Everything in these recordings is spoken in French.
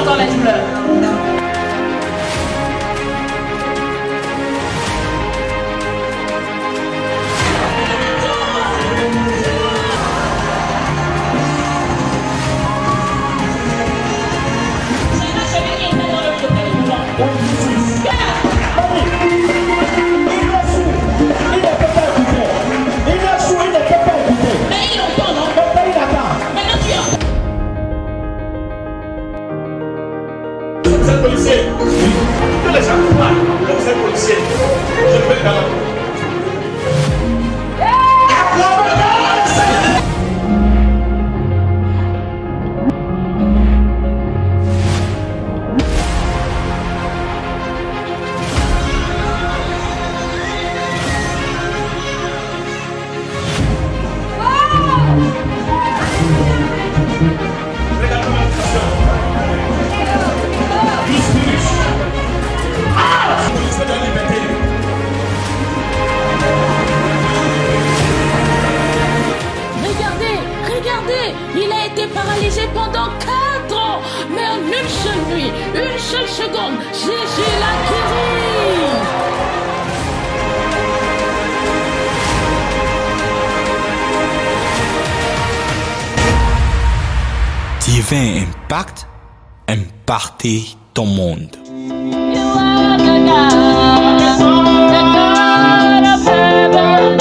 entend les douleurs. Policier, que les gens parlent, vous êtes policier, je vais dans la il a été paralysé pendant 4 ans, mais en une seule nuit, une seule seconde, Jésus l'a guéri. Divin Impact, impacter ton monde. You are the God of heaven,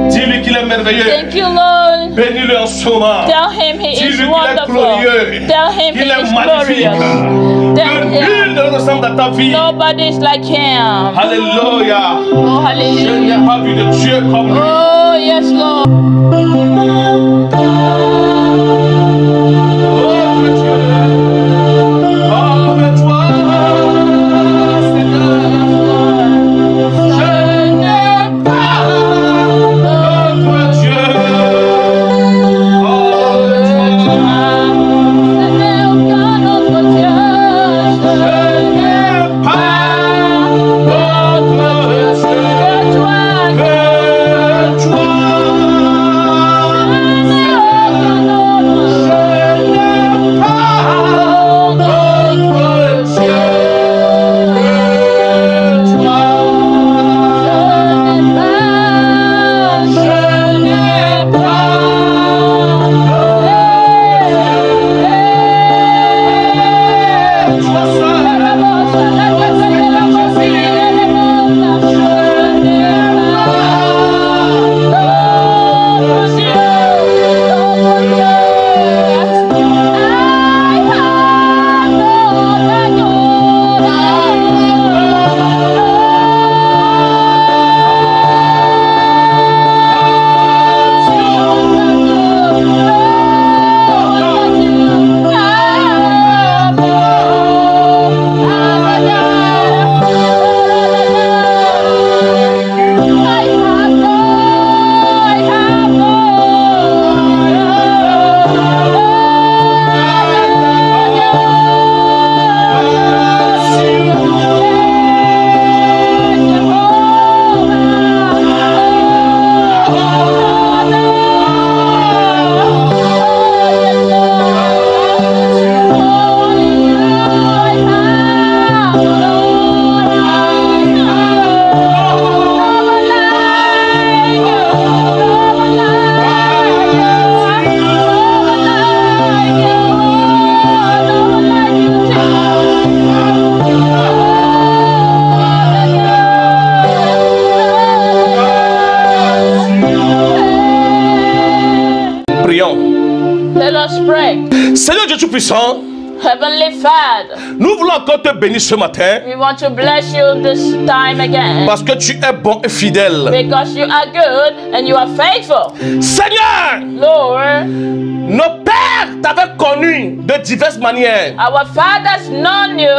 Thank you, Lord. Bénis-le en ce moment. Tell him he is Dis-lui qu'il est wonderful. glorieux. Tell him he Il est is magnifique. glorious. Tell Que nul him ne ressemble à ta vie. nobody is like him. Alléluia. Oh, Je n'ai hallelujah. pas vu de Dieu comme lui. Oh, yes, Lord. Prions. Let us pray. Seigneur Dieu Tout-Puissant, Heavenly Father, nous voulons encore te bénir ce matin we want to bless you this time again. parce que tu es bon et fidèle. Because you are good and you are faithful. Seigneur, Lord, nos pères t'avaient connu de diverses manières. our fathers known you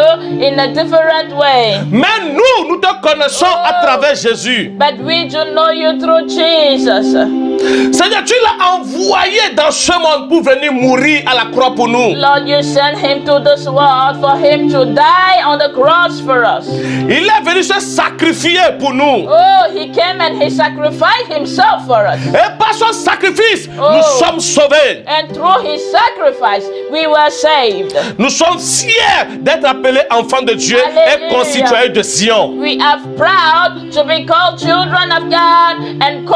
in a different way. Mais nous te connaissons à travers Jésus. But we do know you through Jesus. Seigneur, tu l'as envoyé dans ce monde pour venir mourir à la croix pour nous. Lord, you sent him to this world for him to die on the cross for us. Il est venu se sacrifier pour nous. Oh, he came and he sacrificed himself for us. Et par son sacrifice, Oh. nous sommes sauvés. And through his sacrifice, we were saved. Nous sommes fiers d'être appelés enfants de Dieu Alléluia. et concitoyens de Sion. We are proud to be called children of God and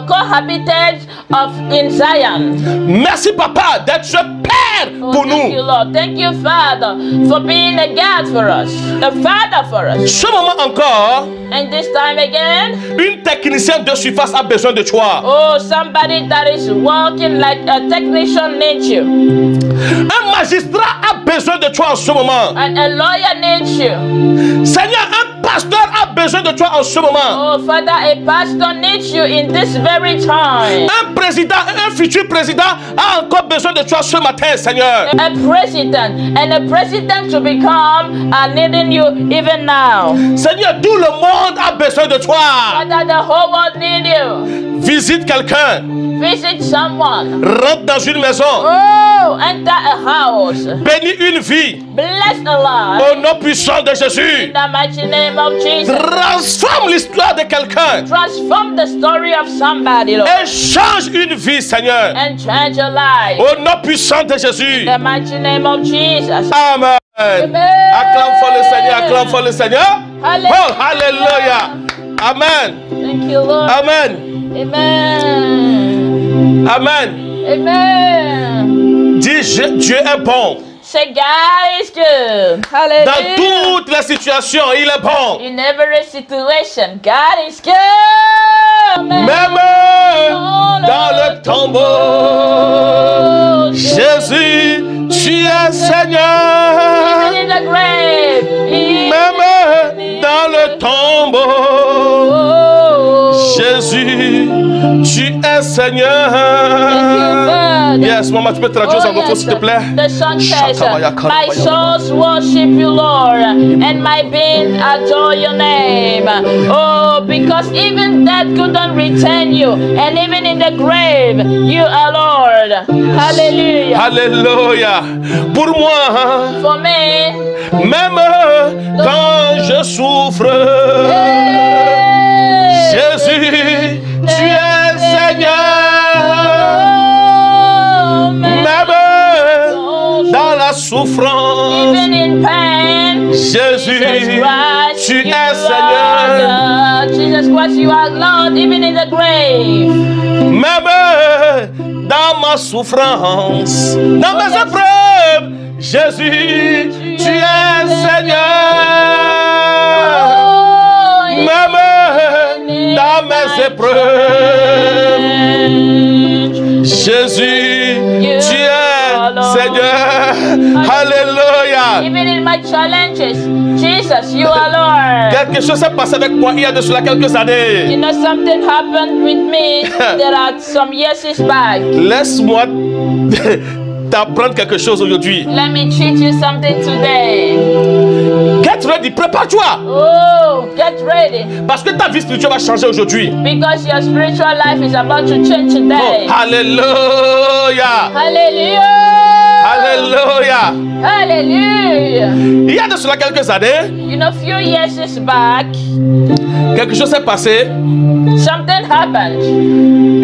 cohabitants of in Zion. Merci Papa d'être Père Oh, pour thank you, nous. Lord. Thank you, Father, for being a God for us, a Father for us. Ce moment encore, And this time again, une technicienne de surface a besoin de toi. oh, somebody that is walking like a technician needs you, Un magistrat a besoin de toi en ce moment. and a lawyer needs you. Seigneur, un pasteur a besoin de toi en ce moment. Oh, Father, a pastor needs you in this very time. Un président, un futur président a encore besoin de toi ce matin, Seigneur. A president and a president to become are needing you even now. Seigneur, tout le monde a besoin de toi. Father, the whole world needs you. Visite quelqu'un, Visit someone. rentre dans une maison, Oh, enter a house. bénis une vie Bless a life. au nom puissant de Jésus. In the mighty name of Jesus. Transforme l'histoire de quelqu'un Transform the story of somebody, Lord. et change une vie, Seigneur. And change your life. Au nom puissant de Jésus. In the mighty name of Jesus. Amen. Amen. Acclame fort le Seigneur, acclame fort le Seigneur. Hallelujah. Oh, alléluia. Amen. Thank you, Lord. Amen. Amen. Amen. Amen. Dis, Dieu est bon. Say, God is good. Dans Hallelujah. toutes les situations, il est bon. In every situation, God is good. Amen. Même dans le tombeau, Jésus, tu es Seigneur. Even in the grave. Même dans le tombeau, Jésus, tu es Seigneur. Yes, maman, tu peux traduire ça en votre s'il te plaît. The song says, my soul's worship you, Lord, and my being adore your name. Oh, because even death couldn't retain you, and even in the grave, you are Lord. Hallelujah. Alléluia. Pour moi, For me, même quand je souffre, Jésus, tu es Seigneur. Même dans la souffrance, even in pain, Jésus, Jesus Christ, tu you es are Seigneur. God. Jesus Christ, you are Lord, even in the grave. Même dans ma souffrance, dans mes épreuves, Jésus, tu es Seigneur. Même dans mes épreuves, Jésus, tu es Seigneur. Alléluia. Even in my challenges, Jesus, you are Lord. Quelque chose s'est passé avec moi il y a de cela quelques années. You know, something happened with me there are some years back. Laisse-moi t'apprendre quelque chose aujourd'hui. Let me teach you something today. Get ready, prépare-toi. Oh, get ready. Parce que ta vie spirituelle va changer aujourd'hui. Because your spiritual life is about to change today. Alléluia. Hallelujah. Alléluia. Hallelujah. Il y a de cela quelques années, You know, few years back, quelque chose s'est passé something happened.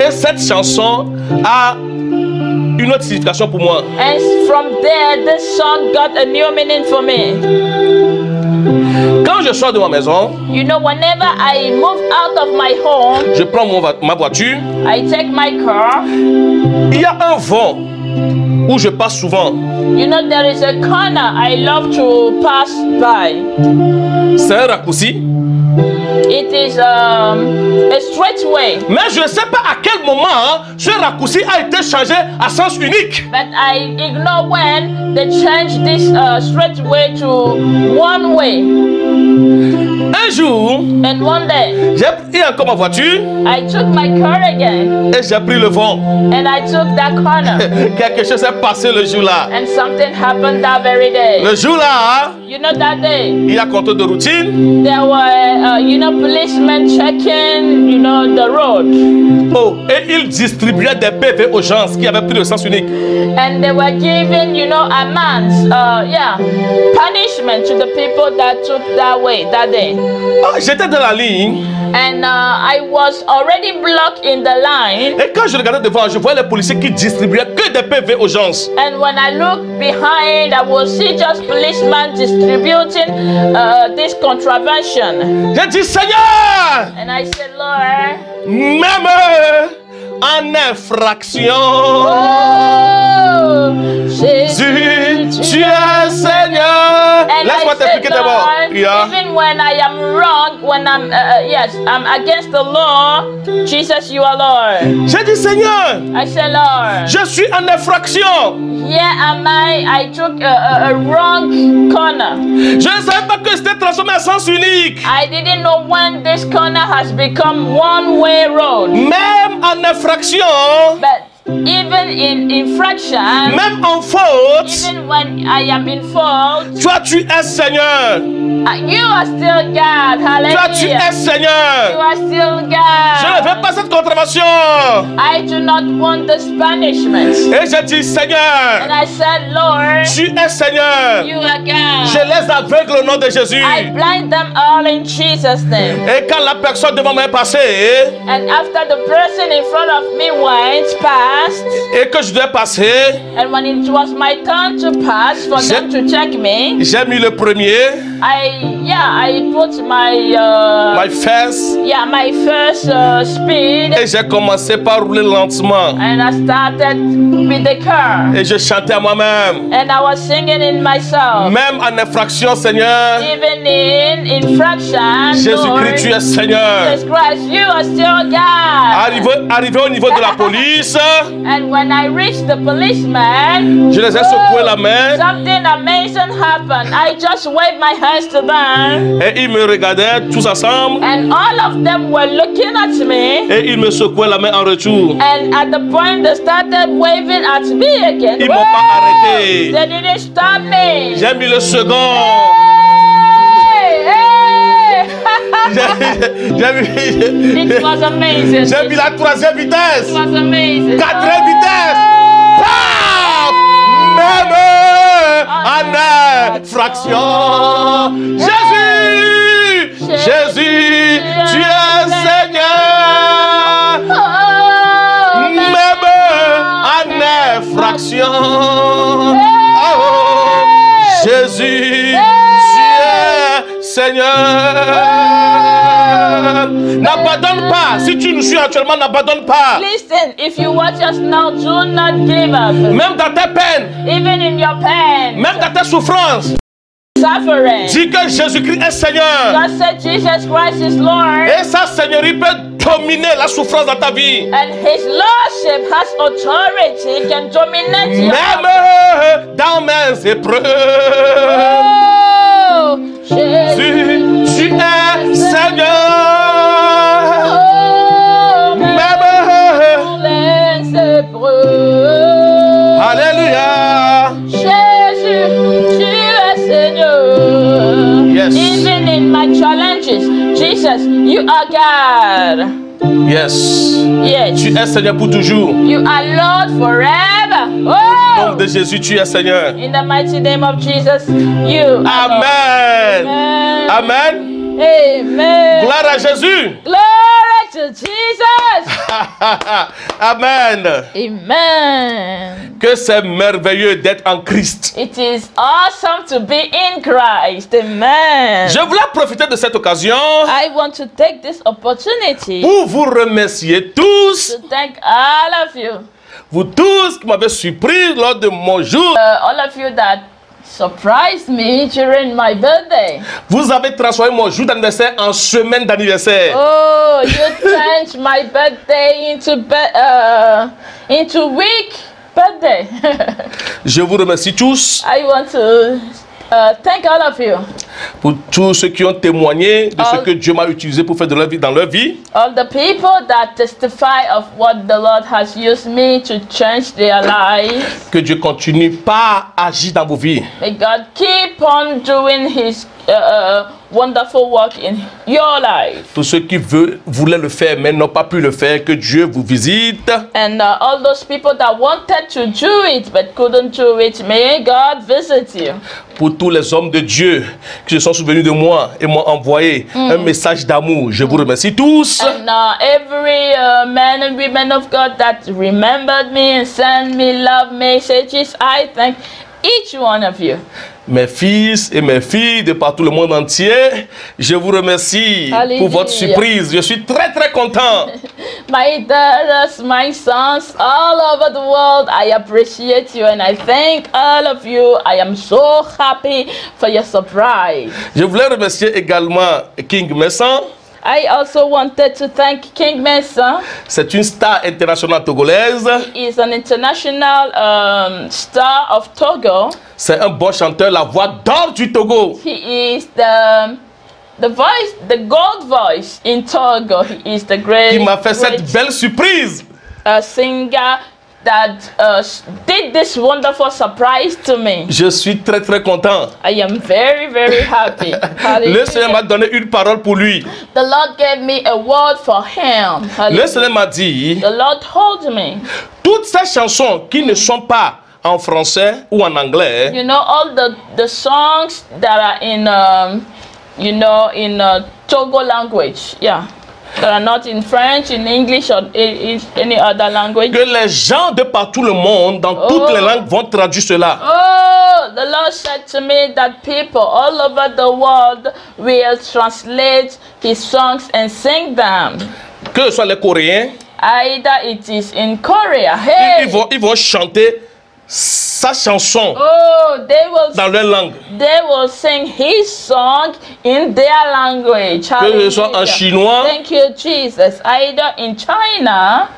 et cette chanson a une autre signification pour moi. And from there, this song got a new meaning for me. Quand je sors de ma maison, You know, whenever I move out of my home, je prends ma voiture, I take my car. il y a un vent où je passe souvent. You know, there is a corner I love to pass by. C'est un raccourci. It is a straight way. Mais je ne sais pas à quel moment ce raccourci a été changé à sens unique. But I ignore when they changed this straight way to one way. Un jour, And one day, j'ai pris encore ma voiture I took my car again et j'ai pris le vent. and I took that corner. Quelque chose s'est passé le jour-là. And something happened that very day. Le jour-là, You know, that day, il y a contrôle de routine. there were, policemen checking, the road. Oh, et il distribuait des PV aux gens qui avaient pris le sens unique. And they were giving, punishment to the people that took that way that day. Oh, j'étais dans la ligne. And I was already blocked in the line. Et quand je regardais devant, je voyais les policiers qui distribuaient que des PV aux gens. And when I look behind, I will see just policemen distributing this contravention. J'ai dit, Seigneur, And I said, Lord, même en infraction, oh, Jésus, tu es Seigneur. and Laisse-moi I said, t'expliquer d'abord. Lord, even when I am wrong, when I'm against the law, Jesus, you are Lord. J'ai dit, Seigneur, I said, Lord, je suis en infraction. here am I took a wrong corner. Je ne savais pas que c'était transformé en sens unique. I didn't know when this corner has become one-way road. Même en infraction, But even in infraction, même en faute, even when I am in fault, toi tu es Seigneur. you are still God. Toi tu Hallelujah. es Seigneur. You are still Je ne veux God. pas cette contravention. I do not want this punishment. Et j'ai dit, Seigneur, And I said, Lord, tu es Seigneur. you are Je God. les aveugle au nom de Jésus. I blind them all in Jesus' name. Et quand la personne devant moi est passée And after the person in front of me went past, et que je devais passer, and when it was my turn to pass for them to check me, j'ai mis le premier, I put my my first, my first speed, et j'ai commencé par rouler lentement. and I started with the car, Et je chantais à moi-même. and I was singing in myself. Même en infraction, Seigneur, Even in infraction, Lord, Jésus-Christ, tu es Seigneur. Jesus Christ, you are still God. Arrivé au niveau de la police, And when I reached the policeman, je les ai secoué la main something amazing happened. I just waved my hands to them, et ils me regardaient tous ensemble and all of them were looking at me. et ils me secouaient la main en retour. And at the point they started waving at me again, Ils m'ont pas arrêté. they didn't stop me. J'ai mis le second. Hey, hey. It was amazing. J'ai mis la troisième vitesse. It was amazing. Quatrième vitesse. Paf! Même en infraction. Jésus, Jésus, tu es Seigneur. Oh, Même en infraction. Oh, Jésus, tu es Seigneur. N'abandonne pas. Si tu nous suis actuellement, n'abandonne pas. listen, if you watch us now, do not give up. Même dans tes peines, Even in your pain, même dans tes souffrances, suffering, dis que Jésus-Christ est Seigneur. God said Jesus Christ is Lord, Et sa seigneurie peut dominer la souffrance dans ta vie. and His Lordship has authority, can dominate your Même dans mes épreuves. Oh, Jesus, Tu es Seigneur. oh, Même. les épreuves. Alléluia. Jésus, tu es Seigneur. Yes. Even in my challenges, Jesus, you are God. Yes. Yes. Tu es Seigneur pour toujours. You are Lord forever. Au Oh, nom de Jésus, tu es Seigneur. in the mighty name of Jesus, you are Lord. Amen. Amen. Amen. Amen. Gloire à Jésus. Glory to Jesus. Amen. Amen. Que c'est merveilleux d'être en Christ. It is awesome to be in Christ. Amen. Je voulais profiter de cette occasion I want to take this opportunity pour vous remercier tous, to thank all of you. vous tous qui m'avez surpris lors de mon jour All of you that surprised me during my birthday. Vous avez transformé mon jour d'anniversaire en semaine d'anniversaire. Oh, you changed my birthday into week birthday. Je vous remercie tous I want to thank all of you. pour tous ceux qui ont témoigné de ce que Dieu m'a utilisé pour faire de leur vie, dans leur vie. All the people that testify of what the Lord has used me to change their lives. Que Dieu continue par agir dans vos vies. May God keep on doing His wonderful work in your life. Tous ceux qui voulaient le faire mais n'ont pas pu le faire, que Dieu vous visite. And all those people that wanted to do it but couldn't do it, may God visit you. Pour tous les hommes de Dieu qui se sont souvenus de moi et m'ont envoyé un message d'amour, je vous remercie tous. And every man and women of God that remembered me and sent me love messages, I thank each one of you. Mes fils et mes filles de partout le monde entier, je vous remercie pour votre surprise. Je suis très content. My daughters, my sons, all over the world, I appreciate you and I thank all of you. I am so happy for your surprise. Je voulais remercier également King Messan. I also wanted to thank King Mesa. C'est une star internationale togolaise. He is an international star of Togo. C'est un bon chanteur, la voix d'or du Togo. He is the voice, the gold voice in Togo. He is the great, Qui m'a fait cette belle surprise. Singer that did this wonderful surprise to me. Je suis très content. I am very happy. Le Seigneur m'a donné une parole pour lui. The Lord gave me a word for him. Le Seigneur m'a dit, The Lord told me, toutes ces chansons qui ne sont pas en français ou en anglais, you know, all the songs that are in Togo language, yeah, that are not in French, in English, or in any other language. que les gens de partout le monde, dans toutes les langues, vont traduire cela. Oh, the Lord said to me that people all over the world will translate His songs and sing them. Que ce soit les Coréens, Either it is in Korea, hey, ils vont chanter sa chanson oh, dans leur langue. they will sing His song in their language. Que ce soit en Hallelujah. chinois, Thank you, Jesus. Either in China,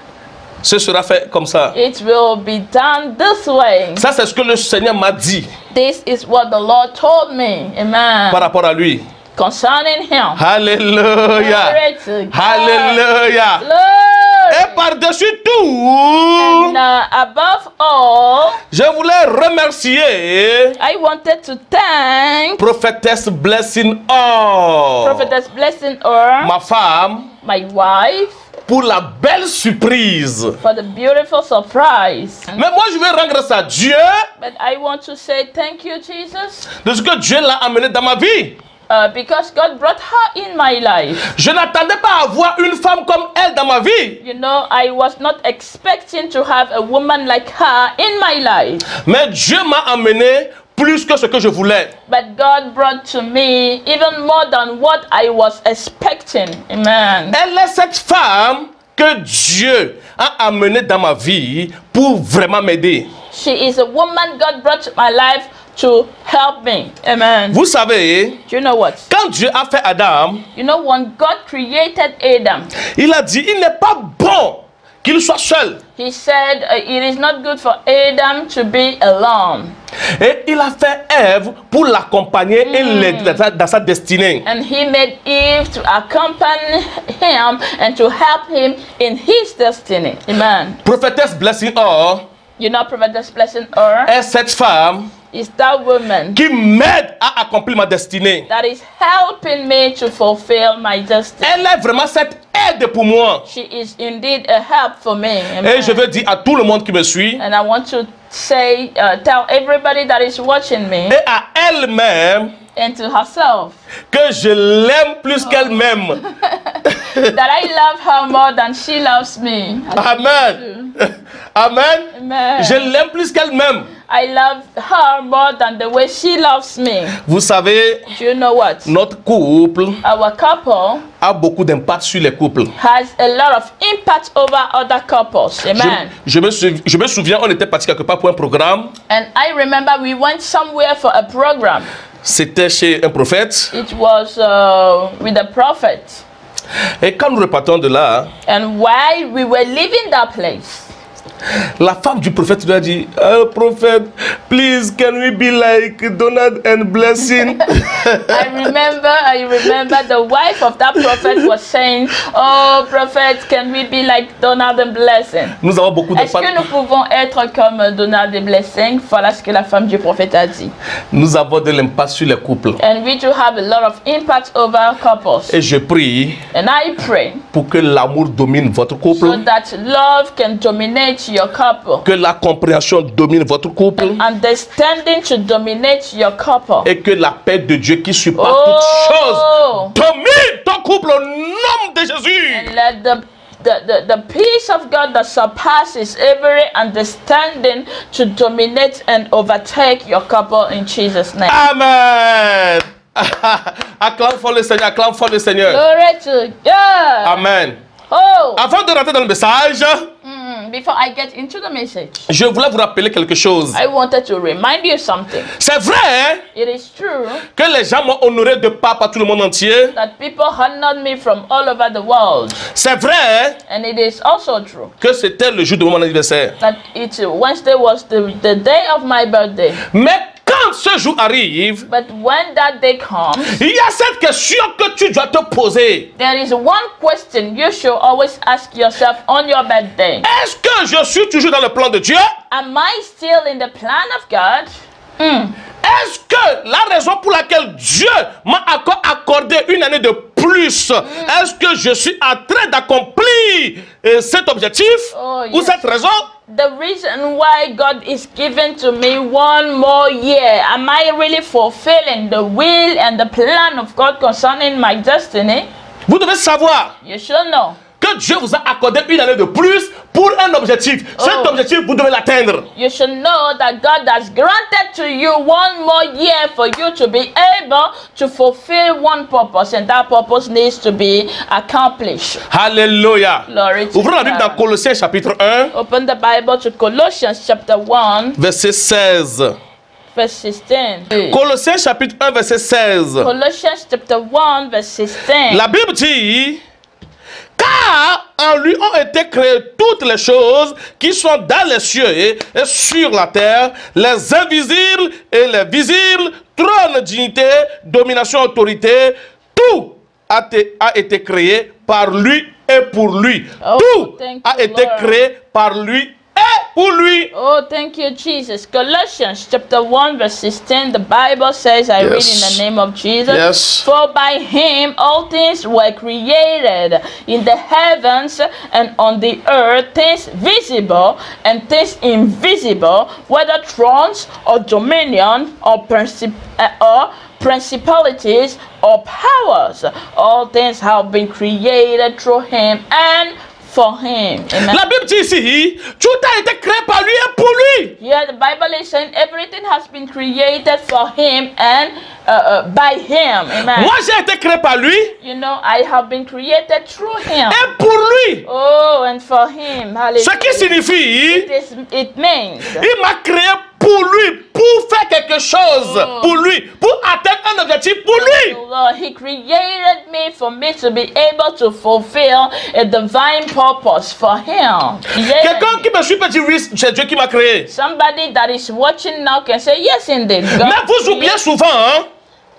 ce sera fait comme ça. it will be done this way. Ça, c'est ce que le Seigneur m'a dit This is what the Lord told me. Amen. par rapport à lui. Concerning Him. Alléluia. Glory to God. Alléluia. Glory. Et par-dessus tout, And above all, je voulais remercier I wanted to thank Prophetess Blessing Or, Prophetess Blessing Or, ma femme, my wife, pour la belle surprise. for the beautiful surprise. Mais moi, je vais rendre grâce à Dieu But I want to say thank you, Jesus, de ce que Dieu l'a amené dans ma vie. because God brought her in my life. Je n'attendais pas à avoir une femme comme elle dans ma vie. You know, I was not expecting to have a woman like her in my life. Mais Dieu m'a amené plus que ce que je voulais. But God brought to me even more than what I was expecting. Amen. Elle est cette femme que Dieu a amenée dans ma vie pour vraiment m'aider. She is a woman God brought to my life to help me. Amen. Vous savez, Do you know what? quand Dieu a fait Adam, You know, when God created Adam, il a dit, il n'est pas bon qu'il soit seul. He said it is not good for Adam to be alone. Et il a fait Ève pour l'accompagner et l'aider dans sa destinée. And He made Eve to accompany him and to help him in his destiny. Amen. Prophétesse Blessing Or You know, Prophetess Blessing Or est cette femme is that woman qui m'aide à accomplir ma destinée. that is helping me to fulfill my destiny. Elle est vraiment cette aide pour moi. She is indeed a help for me. Et je veux dire à tout le monde qui me suit And I want to say, tell everybody that is watching me et à elle-même and to herself que je l'aime plus qu'elle m'aime. that I love her more than she loves me. Amen. Amen. Amen. Je l'aime plus qu'elle m'aime. I love her more than the way she loves me. Vous savez, Do you know what? notre couple Our couple a beaucoup d'impact sur les couples. has a lot of impact over other couples. Amen. Je me souviens, on était parti quelque part pour un programme. And I remember we went somewhere for a program. C'était chez un prophète. It was with a prophet. Et quand nous repartons de là, And while we were leaving that place, la femme du prophète lui a dit, oh, prophète, please, can we be like Donald and Blessing? I remember the wife of that prophet was saying, oh, prophet, can we be like Donald and Blessing? Nous avons beaucoup Est-ce que nous pouvons être comme Donald and Blessing? Voilà ce que la femme du prophète a dit. Nous avons de l'impact sur les couples. And we do have a lot of impact over couples. Et je prie And I pray pour que l'amour domine votre couple, so that love can dominate your couple. que la compréhension domine votre couple, Understanding to dominate your couple. et que la paix de Dieu qui surpasse toutes choses domine ton couple au nom de Jésus. And let the peace of God that surpasses every understanding to dominate and overtake your couple in Jesus' name. Amen. Acclame fort le Seigneur, acclame fort le Seigneur. Glory to God. Amen. Oh, Avant de rentrer dans le message, before I get into the message, je voulais vous rappeler quelque chose. I wanted to remind you something. C'est vrai It is true que les gens m'ont honoré de part par tout le monde entier. that people honored me from all over the world. C'est vrai And it is also true que c'était le jour de mon anniversaire. that Wednesday was the day of my birthday. Mais quand ce jour arrive, But when that day comes, il y a cette question que tu dois te poser. there is one question you should always ask yourself on your birthday. Est-ce que je suis toujours dans le plan de Dieu? Am I still in the plan of God? Est-ce que la raison pour laquelle Dieu m'a accordé une année de plus, est-ce que je suis en train d'accomplir cet objectif ou yes. cette raison? The reason why God is giving to me one more year, am I really fulfilling the will and the plan of God concerning my destiny? Vous devez savoir You should know que Dieu vous a accordé une année de plus pour un objectif. Cet objectif, vous devez l'atteindre. You should know that God has granted to you one more year for you to be able to fulfill one purpose, and that purpose needs to be accomplished. Alléluia. Glory to Ouvrons la Bible dans God. Colossiens chapitre 1, Open the Bible to Colossians chapter 1, verset 16. verse 16. Colossiens chapitre 1, verset 16. Colossians chapter 1, verse 16. La Bible dit, car en lui ont été créées toutes les choses qui sont dans les cieux et sur la terre, les invisibles et les visibles, trône, dignité, domination, autorité, tout a été créé par lui et pour lui. Oh, Tout thank a you, été Lord. créé par lui et pour lui. Oh, thank you, Jesus. Colossians chapter 1, verse 16. The Bible says, I read in the name of Jesus. Yes. For by him all things were created in the heavens and on the earth, things visible and things invisible, whether thrones or dominion or principalities or powers. All things have been created through him and for him. Amen. La Bible dit ici, tout a été créé par lui et pour lui. Yeah, the Bible is saying everything has been created for him and by him. Amen. Moi, j'ai été créé par lui You know, I have been created through him. et pour lui. Oh, and for him. Hallelujah. Ce qui signifie, It means il m'a créé pour lui, pour faire quelque chose pour lui, pour atteindre un objectif pour lui. Lord, he created me for me to be able to fulfill a divine purpose for him. Yeah. Quelqu'un qui me suit peut dire oui, c'est Dieu qui m'a créé. Somebody that is watching now can say, yes, indeed. God Mais vous oubliez souvent, hein,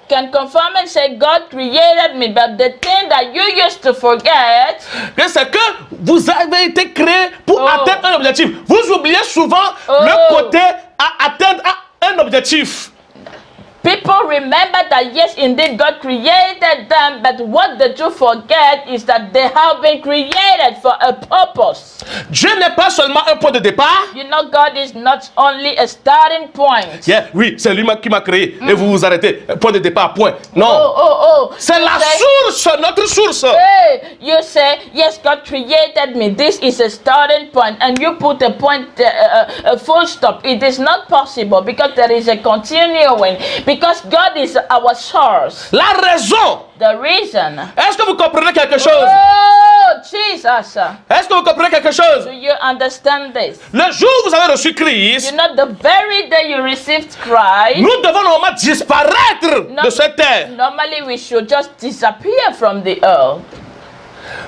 can confirm and say, God created me. But the thing that you used to forget, que c'est que vous avez été créé pour atteindre un objectif. Vous oubliez souvent le côté à atteindre un objectif. People remember that yes, indeed, God created them, but what they do forget is that they have been created for a purpose. Dieu n'est pas seulement un point de départ. You know, God is not only a starting point. Yeah, oui, c'est lui qui m'a créé. Et vous vous arrêtez. Point de départ, point. Non. Oh. C'est la source, notre source. Hey, you say, yes, God created me. This is a starting point. And you put a point, a full stop. It is not possible because there is a continuing. Because God is our source. La raison. The reason. Est-ce que vous comprenez quelque chose? Oh, Jesus. Est-ce que vous comprenez quelque chose? Do you understand this? Le jour où vous avez reçu Christ, You know, the very day you received Christ, nous devons normalement disparaître de cette terre. normally we should just disappear from the earth.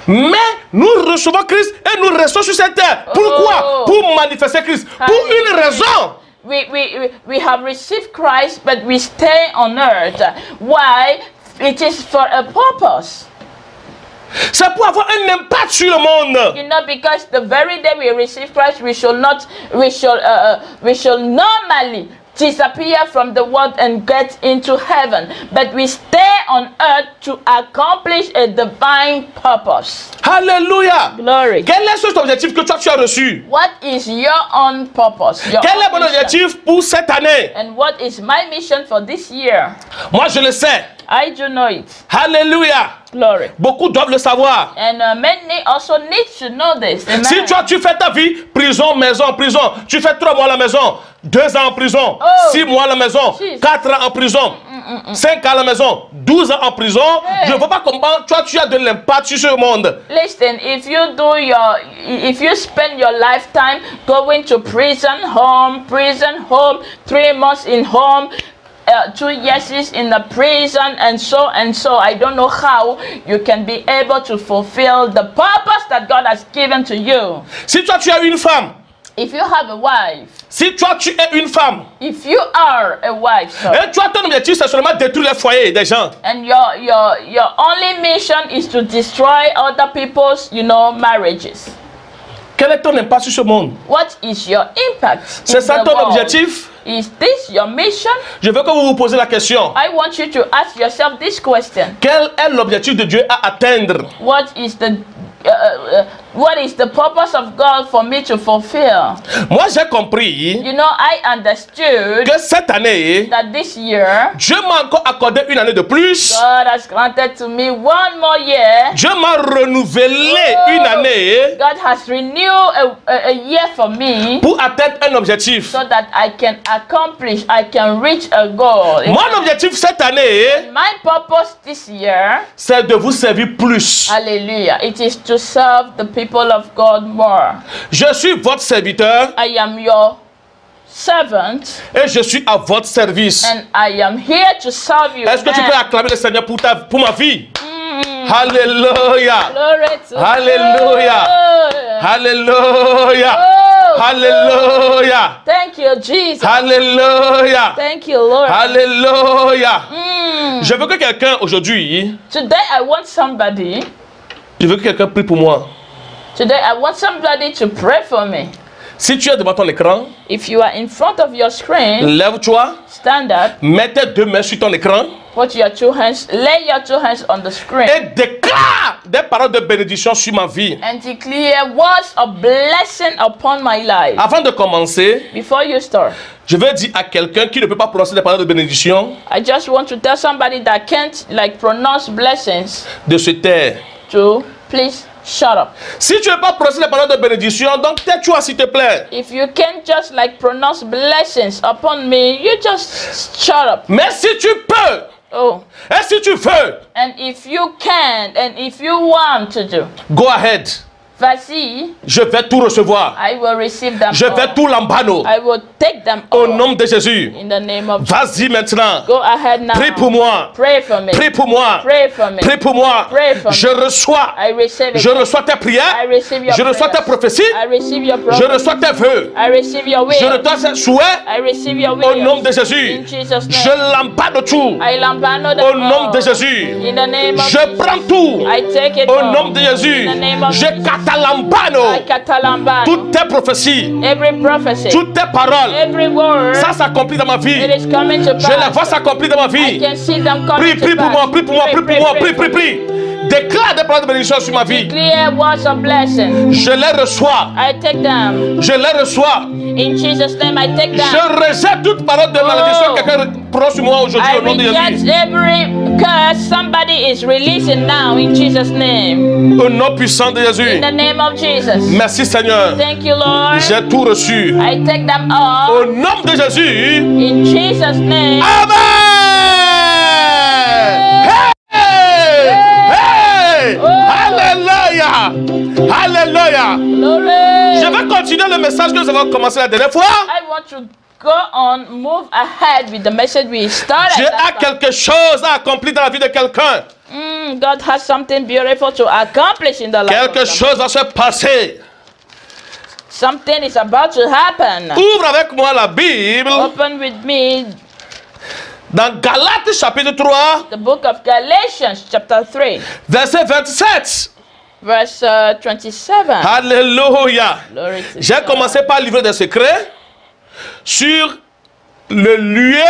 Mais nous recevons Christ et nous restons sur cette terre. Pourquoi? Oh. Pour manifester Christ. Pour une raison. We have received Christ, but we stay on earth. Why? It is for a purpose. C'est pour avoir un impact sur le monde. You know, because the very day we receive Christ, we shall normally disappear from the world and get into heaven. But we stay on earth to accomplish a divine purpose. Alléluia. Glory. Quel est cet objectif que toi tu as reçu? What is your own purpose? Your Quel est own mon mission? objectif pour cette année? And what is my mission for this year? Moi je le sais. I do know it. Alléluia. Glory. Beaucoup doivent le savoir. And many also need to know this. Amen. Si toi tu fais ta vie, prison, maison, prison. Tu fais 3 mois à la maison, 2 ans en prison, Oh. 6 mois à la maison, Jesus. 4 ans en prison, 5 ans à la maison, 12 ans en prison. Hey. Je ne vois pas comment toi tu as de l'impact sur ce monde. Listen, if you spend your lifetime going to prison, home, 3 months in home, 2 years in the prison, and so, I don't know how you can be able to fulfill the purpose that God has given to you. Si toi tu as une femme, If you have a wife, si toi tu es une femme, if you are a wife, sir, et toi ton objectif c'est seulement détruire les foyers des gens. and your only mission is to destroy other people's, marriages. Quel est ton impact sur ce monde? What is your impact? C'est in ça the ton world? objectif? Is this your mission? Je veux que vous vous posez la question. I want you to ask yourself this question. Quel est l'objectif de Dieu à atteindre? What is the purpose of God for me to fulfill? Moi j'ai compris You know, I understood que cette année, that this year, Dieu m'a encore accordé une année de plus. God has granted to me one more year. Dieu m'a renouvelé une année God has renewed a year for me pour atteindre un objectif. so that I can reach a goal. Mon objectif cette année, My purpose this year, c'est de vous servir plus. hallelujah, it is to serve the people of God more. Je suis votre serviteur I am your servant et je suis à votre service. and I am here to serve you. Est-ce que tu peux Amen. acclamer le Seigneur pour ma vie? Alléluia. Glory to Alléluia. God. Alléluia. Oh, Alléluia. thank you, Jesus. Alléluia. Thank you, Lord. Alléluia. Je veux que quelqu'un aujourd'hui, Today I want somebody. je veux que quelqu'un prie pour moi. Today I want somebody to pray for me. Si tu es devant ton écran, If you are in front of your screen, lève-toi, stand up. mets tes 2 mains sur ton écran Put your 2 hands. Lay your 2 hands on the screen. et déclare des paroles de bénédiction sur ma vie. And declare words of blessing upon my life. Avant de commencer, Before you start, je veux dire à quelqu'un qui ne peut pas prononcer des paroles de bénédiction I just want to tell somebody that can't pronounce blessings de se taire. to please shut up. Si tu ne peux pas prononcer des paroles de bénédiction, donc tais-toi s'il te plaît. If you can't just pronounce blessings upon me, you just shut up. Mais si tu peux, Oh, et si tu veux, and if you can, and if you want to do, go ahead. vas-y, Je vais tout recevoir. I will receive them Je vais all. tout l'embano. I will take them Au all nom de Jésus. in the name of Jesus. Vas-y maintenant. Go ahead now. Prie pour moi. Pray for me. Prie pour moi. Pray for me. Prie pour moi. Pray for me. Je reçois. I receive it. Je reçois tes prières. I receive your Je reçois tes prayers. prophéties. I receive your Je promise. reçois tes vœux. I receive your Je will. reçois tes souhaits. I receive your Au will. nom de Jésus. In Jesus' Je name. l'embano tout. I lambano them Au nom all. de Jésus. In the name of Je Jesus. prends tout. I take it Au all. nom de Jésus. In the name of Je Jesus. Catalambano. like Catalambano. Toutes tes prophéties, Every prophecy, toutes tes paroles, every word, ça s'accomplit dans ma it vie. is coming to Je les vois pass. s'accomplir dans ma I vie. can see them coming Prie, to prie pour pass. moi, prie pour moi, prie pour moi, prie, prie, prie. Déclare des paroles de bénédiction sur ma vie. Clear words of blessing. Je les reçois. I take them. Je les reçois. In Jesus' name, I take them. Je rejette toute parole de malédiction que quelqu'un prononce sur moi aujourd'hui I au nom de reject Jésus. every curse somebody is releasing now in Jesus' name. Au nom puissant de In Jésus. the name of Jesus. Merci Seigneur. Thank you, Lord. J'ai tout reçu. I take them Au all nom de Jésus. in Jesus' name. Amen. Hey! Hey! Oh. Alléluia! Alléluia! Glory. Je vais continuer le message que nous avons commencé la dernière fois. I want to go on, move ahead with the message we started. Dieu a quelque chose à accomplir dans la vie de quelqu'un. God has something beautiful to accomplish in the life Quelque of somebody. chose va se passer. Something is about to happen. Ouvre avec moi la Bible Open with me dans Galates chapitre 3, the book of Galatians chapter 3 verset 27. verse 27. Alléluia. Glory to J'ai God. commencé par livrer des secrets sur le lieu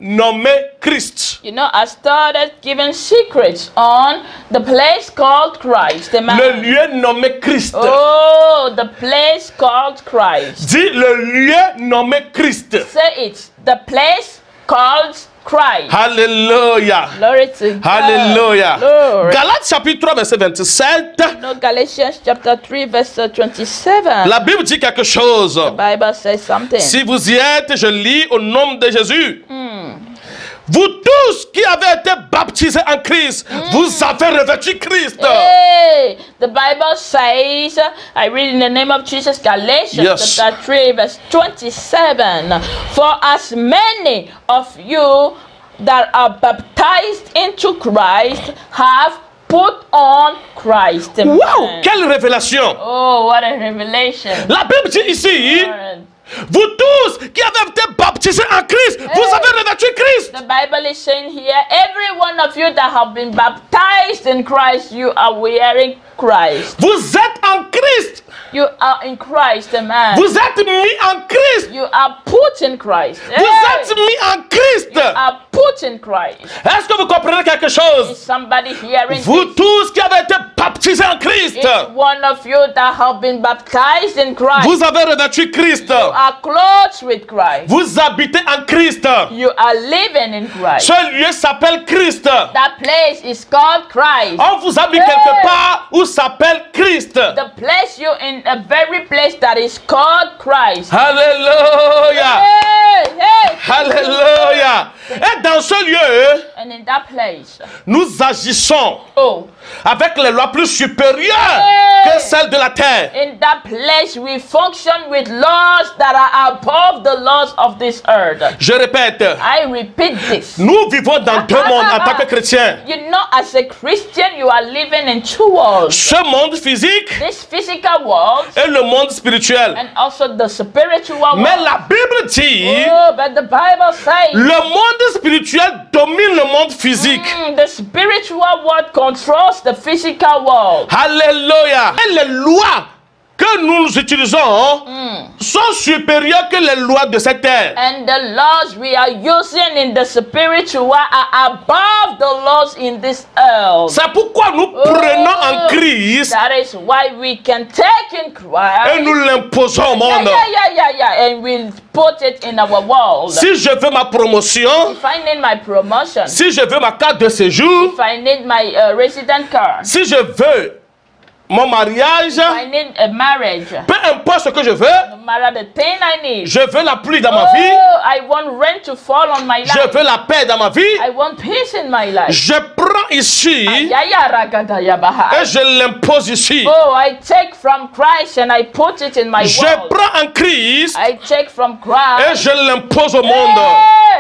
nommé Christ. You know, I started giving secrets on the place called Christ. Amen. Le lieu nommé Christ. Oh, the place called Christ. Dis le lieu nommé Christ. Say it. The place called Christ. Alléluia. Glory to God. Alléluia. Glory. Galates chapitre 3 verset 27. No, Galatians chapter 3 verse 27. La Bible dit quelque chose. The Bible says something. Si vous y êtes, je lis au nom de Jésus. Vous tous qui avez été baptisés en Christ, vous avez revêtu Christ. Hey, the Bible says, I read in the name of Jesus, Galatians Yes. chapter 3 verse 27. For as many of you that are baptized into Christ have put on Christ. Amen. Wow, quelle révélation. Oh, what a revelation. La Bible dit ici, Lord. vous tous qui avez été baptisés en Christ, vous avez revêtu Christ. The Bible is saying here, every one of you that have been baptized in Christ, you are wearing Christ. Vous êtes en Christ. You are in Christ, amen. Vous êtes mis en Christ. You are put in Christ. Vous êtes mis en Christ. Are put in Christ. Est-ce que vous comprenez quelque chose? Is somebody hearing Vous this? tous qui avez été baptisés en Christ, Each one of you that have been baptized in Christ, vous avez revêtu Christ. you are clothed with Christ. Vous habitez en Christ. You are living in Christ. Ce lieu s'appelle Christ. That place is called Christ. On vous a mis quelque part où s'appelle Christ. The place you in a very place that is called Christ. Alléluia. Hey, hey. Alléluia. Et dans ce lieu, And in that place, nous agissons oh, avec les lois plus supérieures que celles de la terre. in that place we function with laws that are above the laws of this earth. Je répète, I repeat this. nous vivons dans deux mondes en tant que chrétiens. You know, as a Christian, you are living in two worlds. Ce monde physique This physical world et le monde spirituel. and also the spiritual world. Mais la Bible dit, Oh, but the Bible says le monde spirituel domine le monde physique. the spiritual world controls the physical world. Alléluia. Et les lois que nous utilisons sont supérieures que les lois de cette terre. And the laws we are using in the spiritual are above the laws in this earth. C'est pourquoi nous prenons en Christ That is why we can take in et Christ. nous l'imposons au monde. Yeah. And we'll put it in our world. Si je veux ma promotion, If I need my promotion, si je veux ma carte de séjour, if I need my resident card, si je veux mon mariage, if I need a marriage, peu importe ce que je veux, no matter the thing I need. je veux la pluie dans ma vie, Oh, I want rain to fall on my je life. veux la paix dans ma vie, I want peace in my life. je prends ici et je l'impose ici. Oh, I take from Christ and I put it in my Je world. prends en Christ I take from et Christ je l'impose au monde.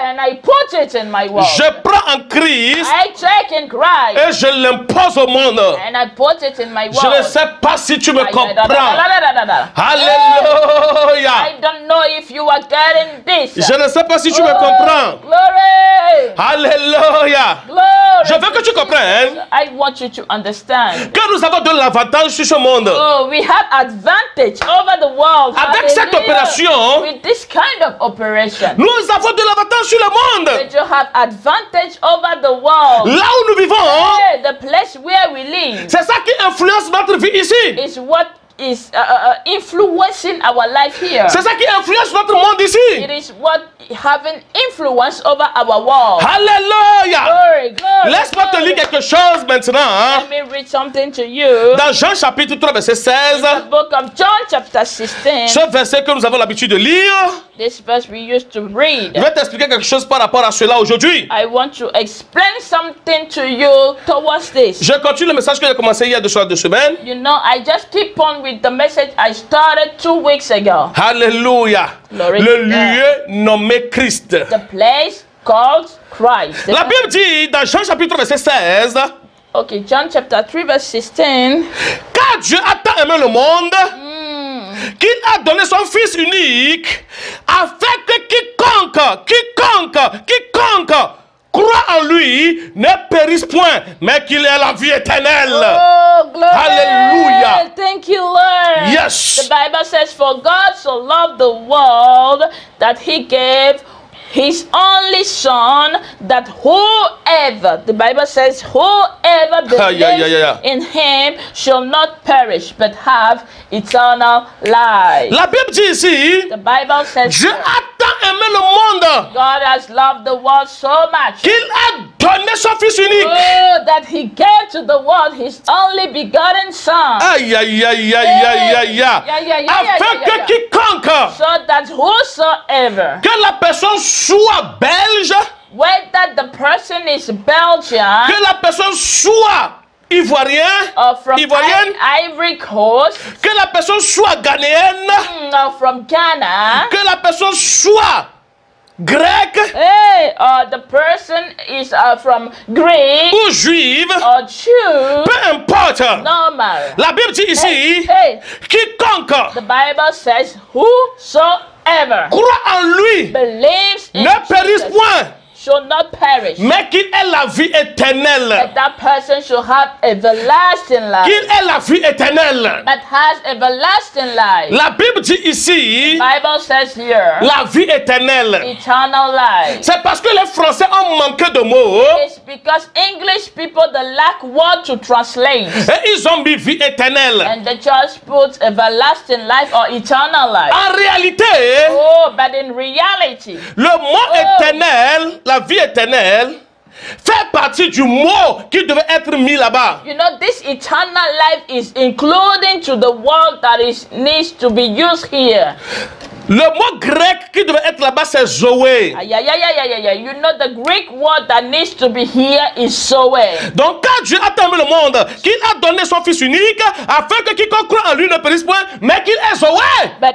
and I put it in my world. Je prends en Christ I take in Christ et je l'impose au monde. and I put it in my Je ne world. sais pas si tu me comprends. I Alléluia. don't know if you are getting this. Je ne sais pas si tu me comprends. Glory. Alléluia. Glory. Je veux que tu comprennes I want you to understand. que nous avons de l'avantage sur ce monde. Oh, we have advantage over the world. Avec cette Hallelujah. opération, With this kind of operation, nous avons de l'avantage sur le monde. that you have advantage over the world. Là où nous vivons, Hey, the place where we live c'est ça qui influence notre vie ici. is what is influencing our life here. C'est ça qui influence notre monde ici. It is what having influence over our world. Alléluia. Glory, glory. Laisse-moi te lire quelque chose maintenant. Hein. Let me read something to you. Dans Jean chapitre 3, verset 16, The book of John, chapter 16. ce verset que nous avons l'habitude de lire, This verse we used to read. je vais t'expliquer quelque chose par rapport à cela aujourd'hui. I want to explain something to you towards this. Je continue le message que j'ai commencé il y a 2 semaines. You know, I just keep on with the message I started 2 weeks ago. Alléluia. Glory Le to God. lieu nommé Christ. The place called Christ. La Bible dit dans Jean chapitre 3, verset 16, Okay, John chapter 3 verse 16. car Dieu a tant aimé le monde qu'il a donné son Fils unique afin que quiconque croit en lui ne périsse point, mais qu'il ait la vie éternelle. Oh, glory. Hallelujah. Thank you, Lord. Yes. The Bible says, for God so loved the world that he gave his only son, that whoever, the Bible says, whoever believes in him shall not perish, but have eternal life. La Bible dit ici, The Bible says, Dieu a tant aimé le monde God has loved the world so much. qu'il a donné son Fils unique. Oh, that he gave to the world his only begotten son. Aïe, aïe, aïe, aïe, aïe, aïe, aïe. Afin que quiconque, So that whosoever, que la personne soit belge, whether the person is Belgian que la personne soit ivoirien, or from ivoirienne, Ivory Coast que la personne soit ghanéenne, or from Ghana, que la personne soit grecque hey, or the person is from Greek ou juive, or Jew, peu importe. normal. La Bible dit ici, Hey, quiconque the Bible says, whosoever croit en lui believes in ne périsse Jesus point, shall not perish, mais qu'il ait la vie éternelle. but that person shall have everlasting life. Qu'il ait la vie éternelle. That has everlasting life. La Bible dit ici, Bible says here, la vie éternelle. eternal life. C'est parce que les Français ont manqué de mots It's because English people they lack word to translate, et ils ont mis vie éternelle. and they just put everlasting life or eternal life. En réalité, Oh, but in reality, le mot éternel, la vie éternelle, fait partie du mot qui devait être mis là-bas. you know, this eternal life is including to the word that is needs to be used here. Le mot grec qui devait être là-bas, c'est Zoé. Yeah. You know, the Greek word that needs to be here is Zoe. Donc, quand Dieu a aimé le monde, qu'il a donné son Fils unique, afin que quiconque croit en lui ne périsse point, mais qu'il est Zoé. But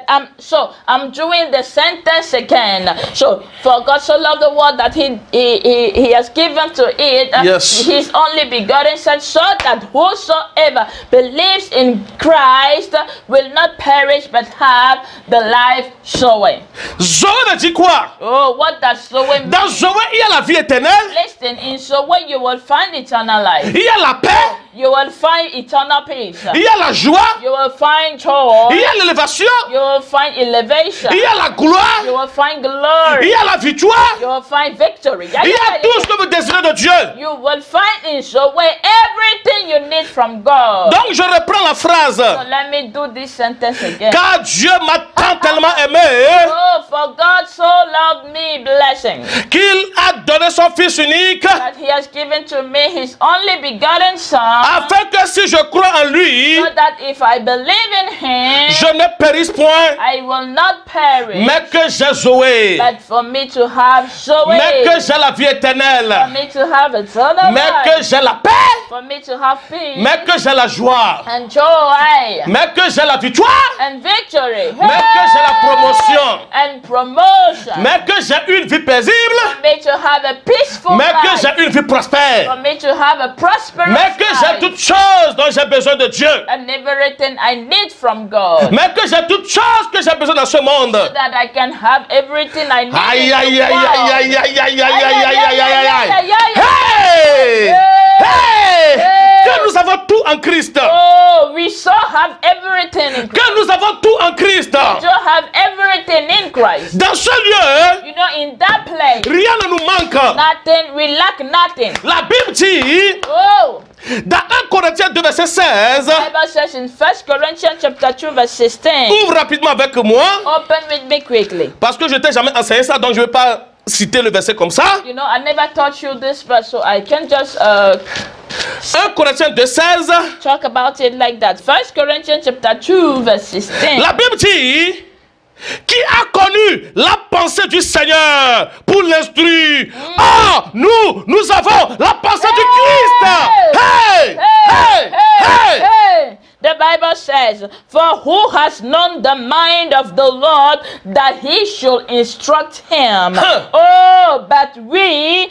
I'm doing the sentence again. So for God so loved the world that he has given to it Yes. his only begotten son, so that whosoever believes in Christ will not perish but have the life Zoe. Zoé veut dire quoi? Oh, what does Zoe mean? Dans Zoé, il y a la vie éternelle, Listen, in Zoe you will find eternal life. il y a la paix, You will find eternal peace. il y a la joie, You will find joy. il y a l'élévation, You will find elevation. il y a la gloire, You will find il glory. y a la victoire, You will find victory. il y a tout ce que vous désirez de Dieu. You will find in Zoe everything you need from God. Donc je reprends la phrase. So let me do this sentence again. Car Dieu m'a tant tellement aimé Oh, for God so loved me, blessing, qu'il a donné son Fils unique that He has given to me His only begotten Son, afin que si je crois en lui, so that if I believe in Him, je ne périsse point, I will not perish, mais que j'ai Zoé, but for me to have Zoe, mais que j'ai la vie for éternelle, me to have eternal mais que life, j'ai la paix, for me to have peace mais que j'ai la joie, and joy mais que j'ai la victoire, and victory, mais que j'ai la promotion, and promotion, mais que j'ai une vie paisible, for me to have a peaceful fruitful mais que life. j'ai une vie prospère, For me to have a prosperous mais que j'ai life. toutes choses dont j'ai besoin de Dieu, And everything I need from God. mais que j'ai toutes choses que j'ai besoin dans ce monde. So that I can have everything I need. Aïe, in aïe, the aïe, world. aïe, aïe, aïe, aïe, aïe, aïe, aïe, aïe, aïe, aïe. Hey! Hey! Hey! Que nous avons tout en Christ. Oh, we so have everything in Christ. Que nous avons tout en Christ. We so have everything in Christ. Dans ce lieu, You know, in that place, rien ne nous manque. nothing, we lack nothing. La Bible dit, Oh, dans 1 Corinthiens 2, verset 16, Bible says in 1 Corinthians chapter 2, verse 16. ouvre rapidement avec moi, Open with me quickly. parce que je t'ai jamais enseigné ça, donc je ne vais pas citer le verset comme ça. You know, I never taught you this verse, so I can just 1 Corinthiens 2, 16, talk about it like that. 1 Corinthians chapter 2, verse 16. la Bible dit, qui a connu la pensée du Seigneur pour l'instruire. Ah, nous avons la pensée du Christ. Hey! Hey! Hey! Hey! The Bible says, for who has known the mind of the Lord that he should instruct him? Huh. Oh, but we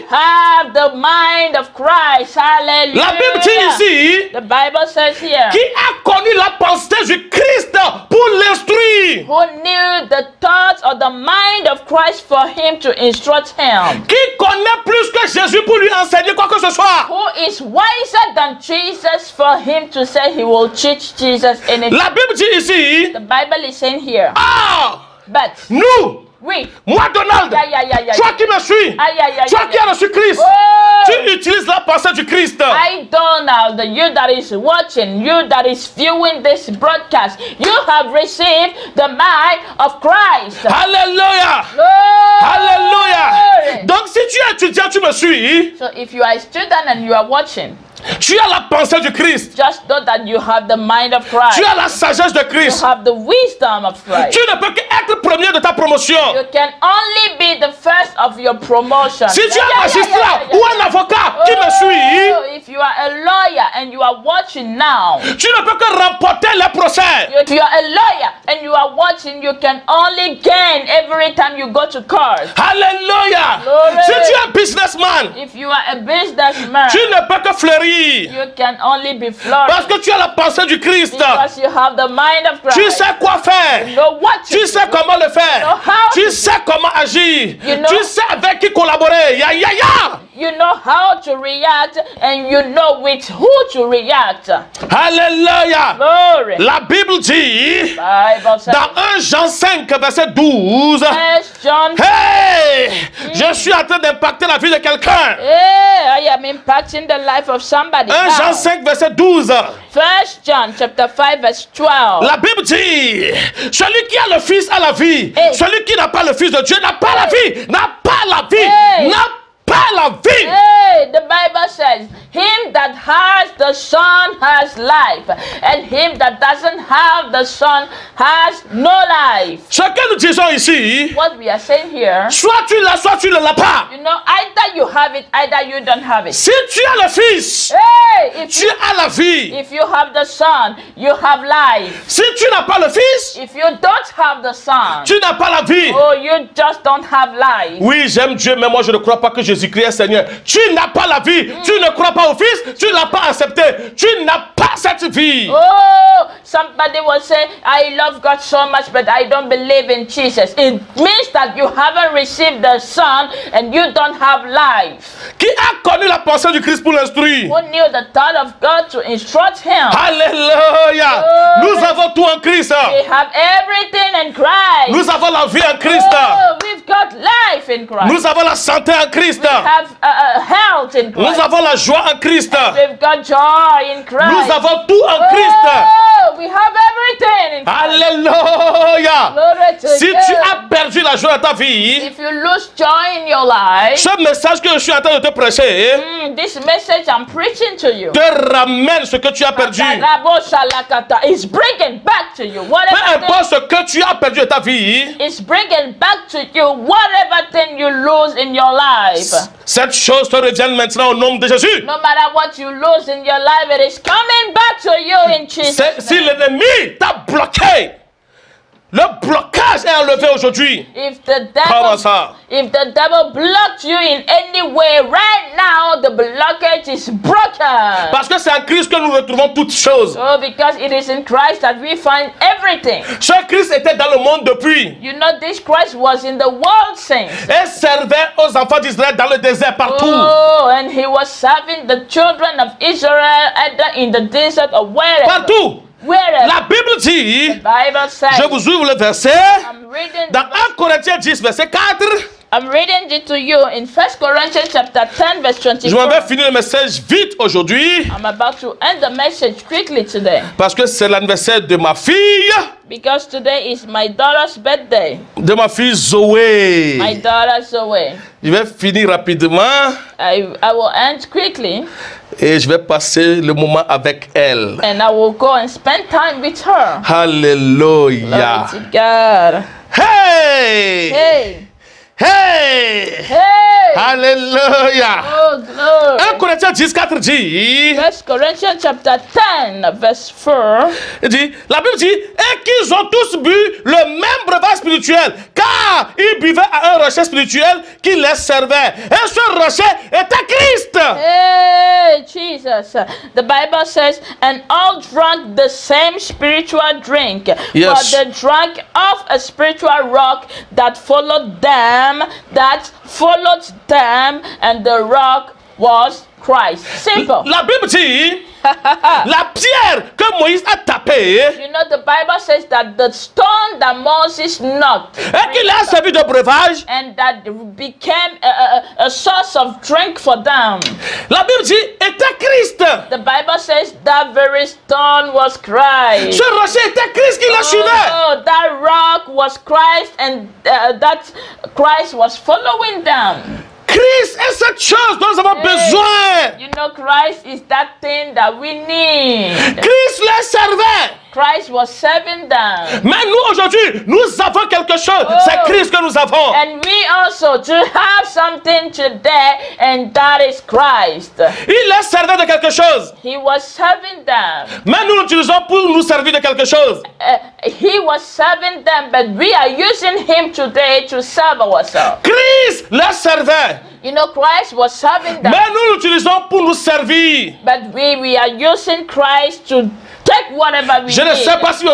have the mind of Christ. Hallelujah. La Bible dit ici, The Bible says here, qui a connu la pensée du Christ pour l'instruire. who knew the thoughts or the mind of Christ for him to instruct him? Qui connaît plus que Jésus pour lui enseigner quoi que ce soit. Who is wiser than Jesus for him to say he will teach Jesus anything? La Bible dit ici, The Bible is saying here, ah, but nous, we, moi Donald, yeah. toi qui me suis, toi qui as reçu Christ, Oh, tu utilises la pensée du Christ. I, Donald, you that is watching, you that is viewing this broadcast, you have received the mind of Christ. Alléluia. Glory. Alléluia. Donc si tu es étudiant, tu me suis, So if you are a student and you are watching, tu as la pensée du Christ. just know that you have the mind of Christ. Tu as la sagesse de You Christ. have the wisdom of Christ. Tu ne peux qu'être premier de ta promotion. You can only be the first of your promotion. Si tu es un magistrat ou un avocat qui me suit, Oh, if you are a lawyer and you are watching now, tu ne peux que remporter les procès. if you are a lawyer and you are watching, you can only gain every time you go to court. Alléluia. Glory. Si tu es un businessman, If you are a businessman, tu ne peux que fleurir. you can only be Parce flourishing que tu as la pensée du Christ. because you have the mind of Christ. Tu sais quoi faire. You know what to Tu sais do. comment le faire. know how Tu to sais comment agir. You know- Tu sais avec qui collaborer. Ya, ya, ya. You know how to react and you know with who to react. Alléluia. Glory. La Bible dit Bible says, dans 1 Jean 5, verset 12. First John, Hey! Je suis en train d'impacter la vie de quelqu'un. I am impacting the life of somebody. 1 Jean now. 5, verset 12. First John chapter 5 verse 12. La Bible dit, celui qui a le Fils a la vie. Hey. Celui qui n'a pas le Fils de Dieu n'a pas la vie. N'a pas la vie. Hey. N'a pas la vie. Hey, the Bible says, him that has the Son has life, and him that doesn't have the Son has no life. Ce que nous disons ici, What we are saying here, soit tu l'as, soit tu ne l'as pas. you know, either you have it, either you don't have it. Si tu as le Fils, Hey, tu as la vie. if you have the Son, you have life. Si tu n'as pas le Fils, If you don't have the Son, tu n'as pas la vie. oh, you just don't have life. Oui, j'aime Dieu, mais moi je ne crois pas que Jésus-Christ est Seigneur. Tu n'as pas la vie. Tu ne crois pas au Fils. Tu ne l'as pas accepté. Tu n'as pas cette vie. Oh, somebody will say, I love God so much, but I don't believe in Jesus. It means that you haven't received the Son and you don't have life. Qui a connu la pensée du Christ pour l'instruire? Who knew the thought of God to instruct him? Alléluia. Oh. Nous avons tout en Christ. We have everything in Christ. Nous avons la vie en Christ. Oh, we've got life in Christ. Nous avons la santé en Christ. We have health in Christ. Nous avons la joie en Christ. We've got joy in Christ. Nous avons tout en Christ. Oh, we have everything in Christ. Alléluia. Glory to Si you. tu as perdu la joie dans ta vie, If you lose joy in your life, ce message que je suis en train de te prêcher this message I'm preaching to you te ramène ce que tu as perdu. is bringing back to you Peu whatever importe ce que tu as perdu de ta vie, thing, is bringing back to you whatever thing you lose in your life. cette chose te revient maintenant au nom de Jésus. No matter what you lose in your life, it is coming back to you in Jesus' Si name. l'ennemi t'a bloqué Le blocage est enlevé aujourd'hui. If the Comment devil, ça? if the devil blocked you in any way, right now the blockage is broken. Parce que c'est en Christ que nous retrouvons toutes choses. Oh, because it is in Christ that we find everything. Ce Christ était dans le monde depuis You know, this Christ was in the world since. et servait aux enfants d'Israël dans le désert partout. Oh, and he was serving the children of Israel either in the desert or wherever. Partout. Wherever. La Bible dit, Bible says. je vous ouvre le verset, I'm reading. dans 1 Corinthiens 10, verset 4. I'm reading it to you in 1 Corinthians chapter 10, verse Je m'en vais 24. finir le message vite aujourd'hui I'm about to end the message quickly today parce que c'est l'anniversaire de ma fille, because today is my daughter's birthday. de ma fille Zoé. My daughter's away. Je vais finir rapidement I will end quickly et je vais passer le moment avec elle. and I will go and spend time with her. Alléluia. Glory to God. Hey! Hey, Hey! hey. Alléluia. Oh, glory. 1 Corinthiens 10, 4 dit, 1 Corinthians chapter 10, verse 4. il dit, la Bible dit, et qu'ils ont tous bu le même breuvage spirituel, car ils buvaient à un rocher spirituel qui les servait. Et ce rocher était Christ. Hey, Jesus. The Bible says, and all drank the same spiritual drink. Yes. For they drank of a spiritual rock that followed them, and the rock was Christ. Simple. La Bible dit, la pierre que Moïse a tapée You know, the Bible says that the stone that Moses knocked et qu'il a servi de breuvage, and that became a source of drink for them. la Bible dit, était Christ. The Bible says that very stone was Christ. Ce rocher était Christ qui le suivait. Oh, that rock was Christ, and that Christ was following them. Christ est cette chose dont nous avons besoin. You know, Christ is that thing that we need. Christ les servait. Christ was serving them. Mais nous aujourd'hui, nous avons quelque chose. C'est Christ que nous avons. And we also to have something today, and that is Christ. Il les servait de quelque chose. He was serving them. Mais nous l'utilisons pour nous servir de quelque chose. He was serving them, but we are using him today to serve ourselves. Christ les servait. You know, Christ was serving them, Mais nous l'utilisons pour nous servir. but we are using Christ to take whatever we Je ne need. sais pas si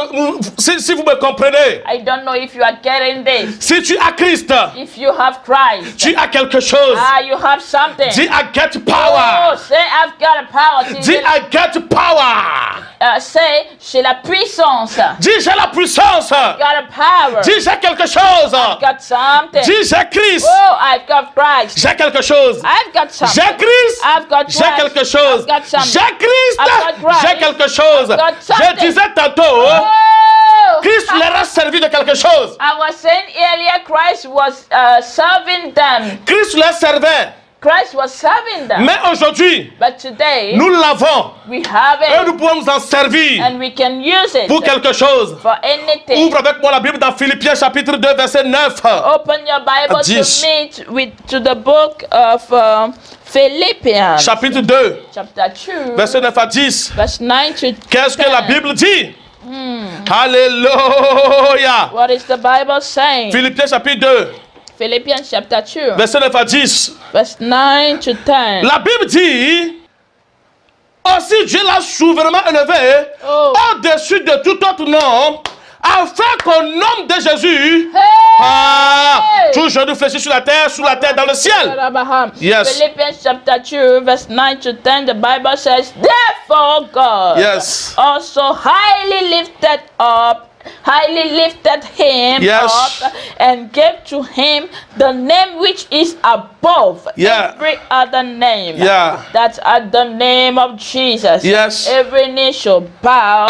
vous me comprenez. I don't know if you are getting this. Si tu as Christ, If you have Christ, tu as quelque chose. you have something. Dis I get Oh, power. say I've got a power. Dis I get power. Say j'ai la puissance. Dis j'ai la puissance. Got a power. Dis j'ai quelque chose. Got something. Dis j'ai Christ. Oh, I've got Christ. J'ai quelque chose. I've got something. J'ai Christ. I've got J'ai Christ. quelque chose. I've got something. J'ai Christ. I've got Christ. J'ai quelque chose. I've got Je something. disais tantôt, Oh, Christ leur a servi de quelque chose. I was saying earlier, Christ was serving them. Christ leur servait. Christ was serving them. Mais aujourd'hui, But today, nous l'avons. we have Et it, nous pouvons nous en servir and we can use it pour quelque chose. for anything. Ouvre avec moi la Bible dans Philippiens chapitre 2 verset 9. Open your Bible 10. to the book of Philippians, Chapitre 2 chapter 2, verset 9 à 10. verse 9 to 10. Qu'est-ce que la Bible dit? Alléluia. What is the Bible saying? Philippiens chapitre 2 Philippians chapter 2, verset 9 à 10. verse 9 to 10. La Bible dit, aussi Dieu l'a souverainement élevé au-dessus de tout autre nom, afin qu'au nom de Jésus, tout genou fléchit sur la terre, sous la terre, dans le ciel. Yes. Philippians chapter 2, verse 9 to 10, the Bible says, therefore God Yes. also highly lifted him Yes. up and gave to him the name which is above every other name. Yeah. That at the name of Jesus, Yes. every knee shall bow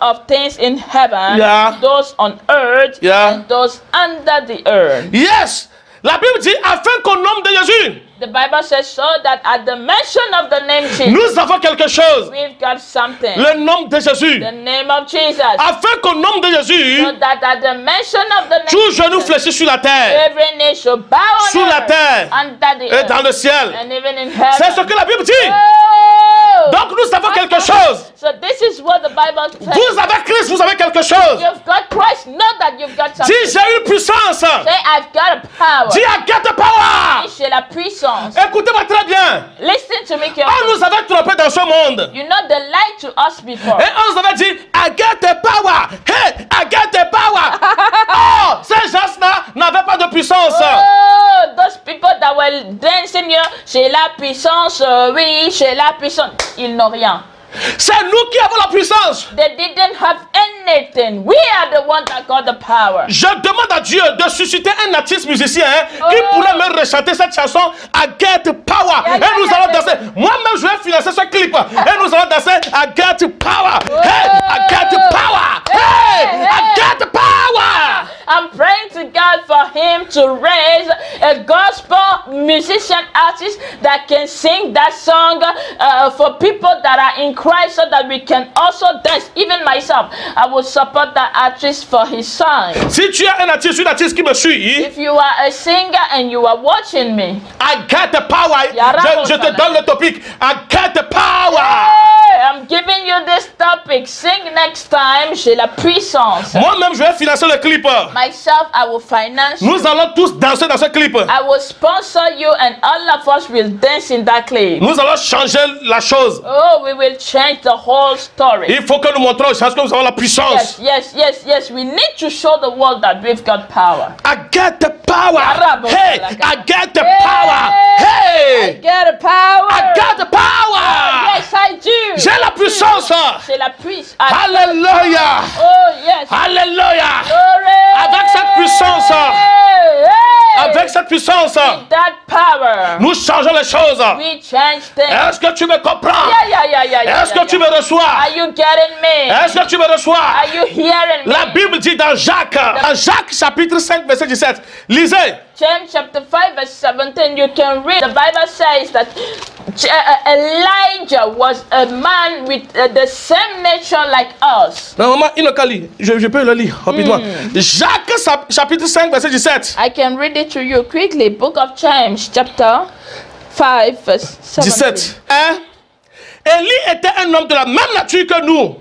of things in heaven, those on earth, and those under the earth. Yes. La Bible dit, afin qu'au nom de Jésus, The Bible says so that at the mention of the name Jesus, nous avons quelque chose. we've got something. Le nom de Jésus. The name of Jesus. Afin qu'au nom de Jésus, So that at the mention of the name tout genou Jesus, fléchit sur la terre, every knee shall bow on sous la earth, terre under the et earth, dans le ciel. and even in heaven. C'est ce que la Bible dit. Oh! Donc nous avons quelque chose. So this is what what the Bible says. Vous avez Christ, vous avez quelque chose. You've got Christ, know that you've got something. Dis, j'ai une puissance. Say, I've got a power. Dis, I get the power. Dis, j'ai la puissance. Écoutez-moi très bien. Listen to me On carefully. nous avait trompé dans ce monde. You know, they lied to us before. Et on nous avait dit, I get the power. Hey, I get the power. Oh, ces gens-là n'avaient pas de puissance. Oh, those people that were dancing here, j'ai la puissance, oui, j'ai la puissance. Ils n'ont rien. C'est nous qui avons la puissance. They didn't have anything. We are the ones that got the power. Je demande à Dieu de susciter un artiste musicien qui pourrait me rechanter cette chanson I Get Power. Yeah, et yeah, nous yeah, allons yeah. danser. Moi-même, je vais financer ce clip. Et nous allons danser I Get Power. Hey, I Get Power. Hey, I Get Power. I'm praying to God for him to raise a gospel musician artist that can sing that song for people that are in Christ so that we can also dance. Even myself, I will support that artist for his song. Si tu es un artiste, une artiste qui me suit, If you are a singer and you are watching me, I Get the Power. Je te donne le topic. I Get the Power. hey, I'm giving you this topic. Sing next time. J'ai la puissance. Moi-même, je vais financer le clip. Myself, I will finance you. Nous allons tous danser dans ce clip. I will sponsor you and all of us will dance in that clip. Nous allons changer la chose. Oh, we will change the whole story. Il faut que nous montrons aux gens que nous avons la puissance. Yes. We need to show the world that we've got power. I get the power. Hey, I get the power. I Hey, get a power. I got the power. Yes, I do. J'ai la puissance. J'ai la puissance. Alléluia. Oh, yes. Alléluia. Glory. Avec cette puissance, Hey. avec cette puissance, That power. nous changeons les choses. We change things. Est-ce que tu me comprends? Yeah. Est-ce que tu me reçois? Are you getting me? Est-ce que tu me reçois? Are you hearing me? La Bible dit dans Jacques chapitre 5, verset 17. Lisez. James chapter 5 verse 17, you can read. The Bible says that Elijah was a man with the same nature like us. Normalement, il ne qu'à lire. Je peux le lire rapidement. Jacques chapitre 5, verset 17. I can read it to you quickly. Book of James chapter 5 verse 17. Élie était un homme de la même nature que nous.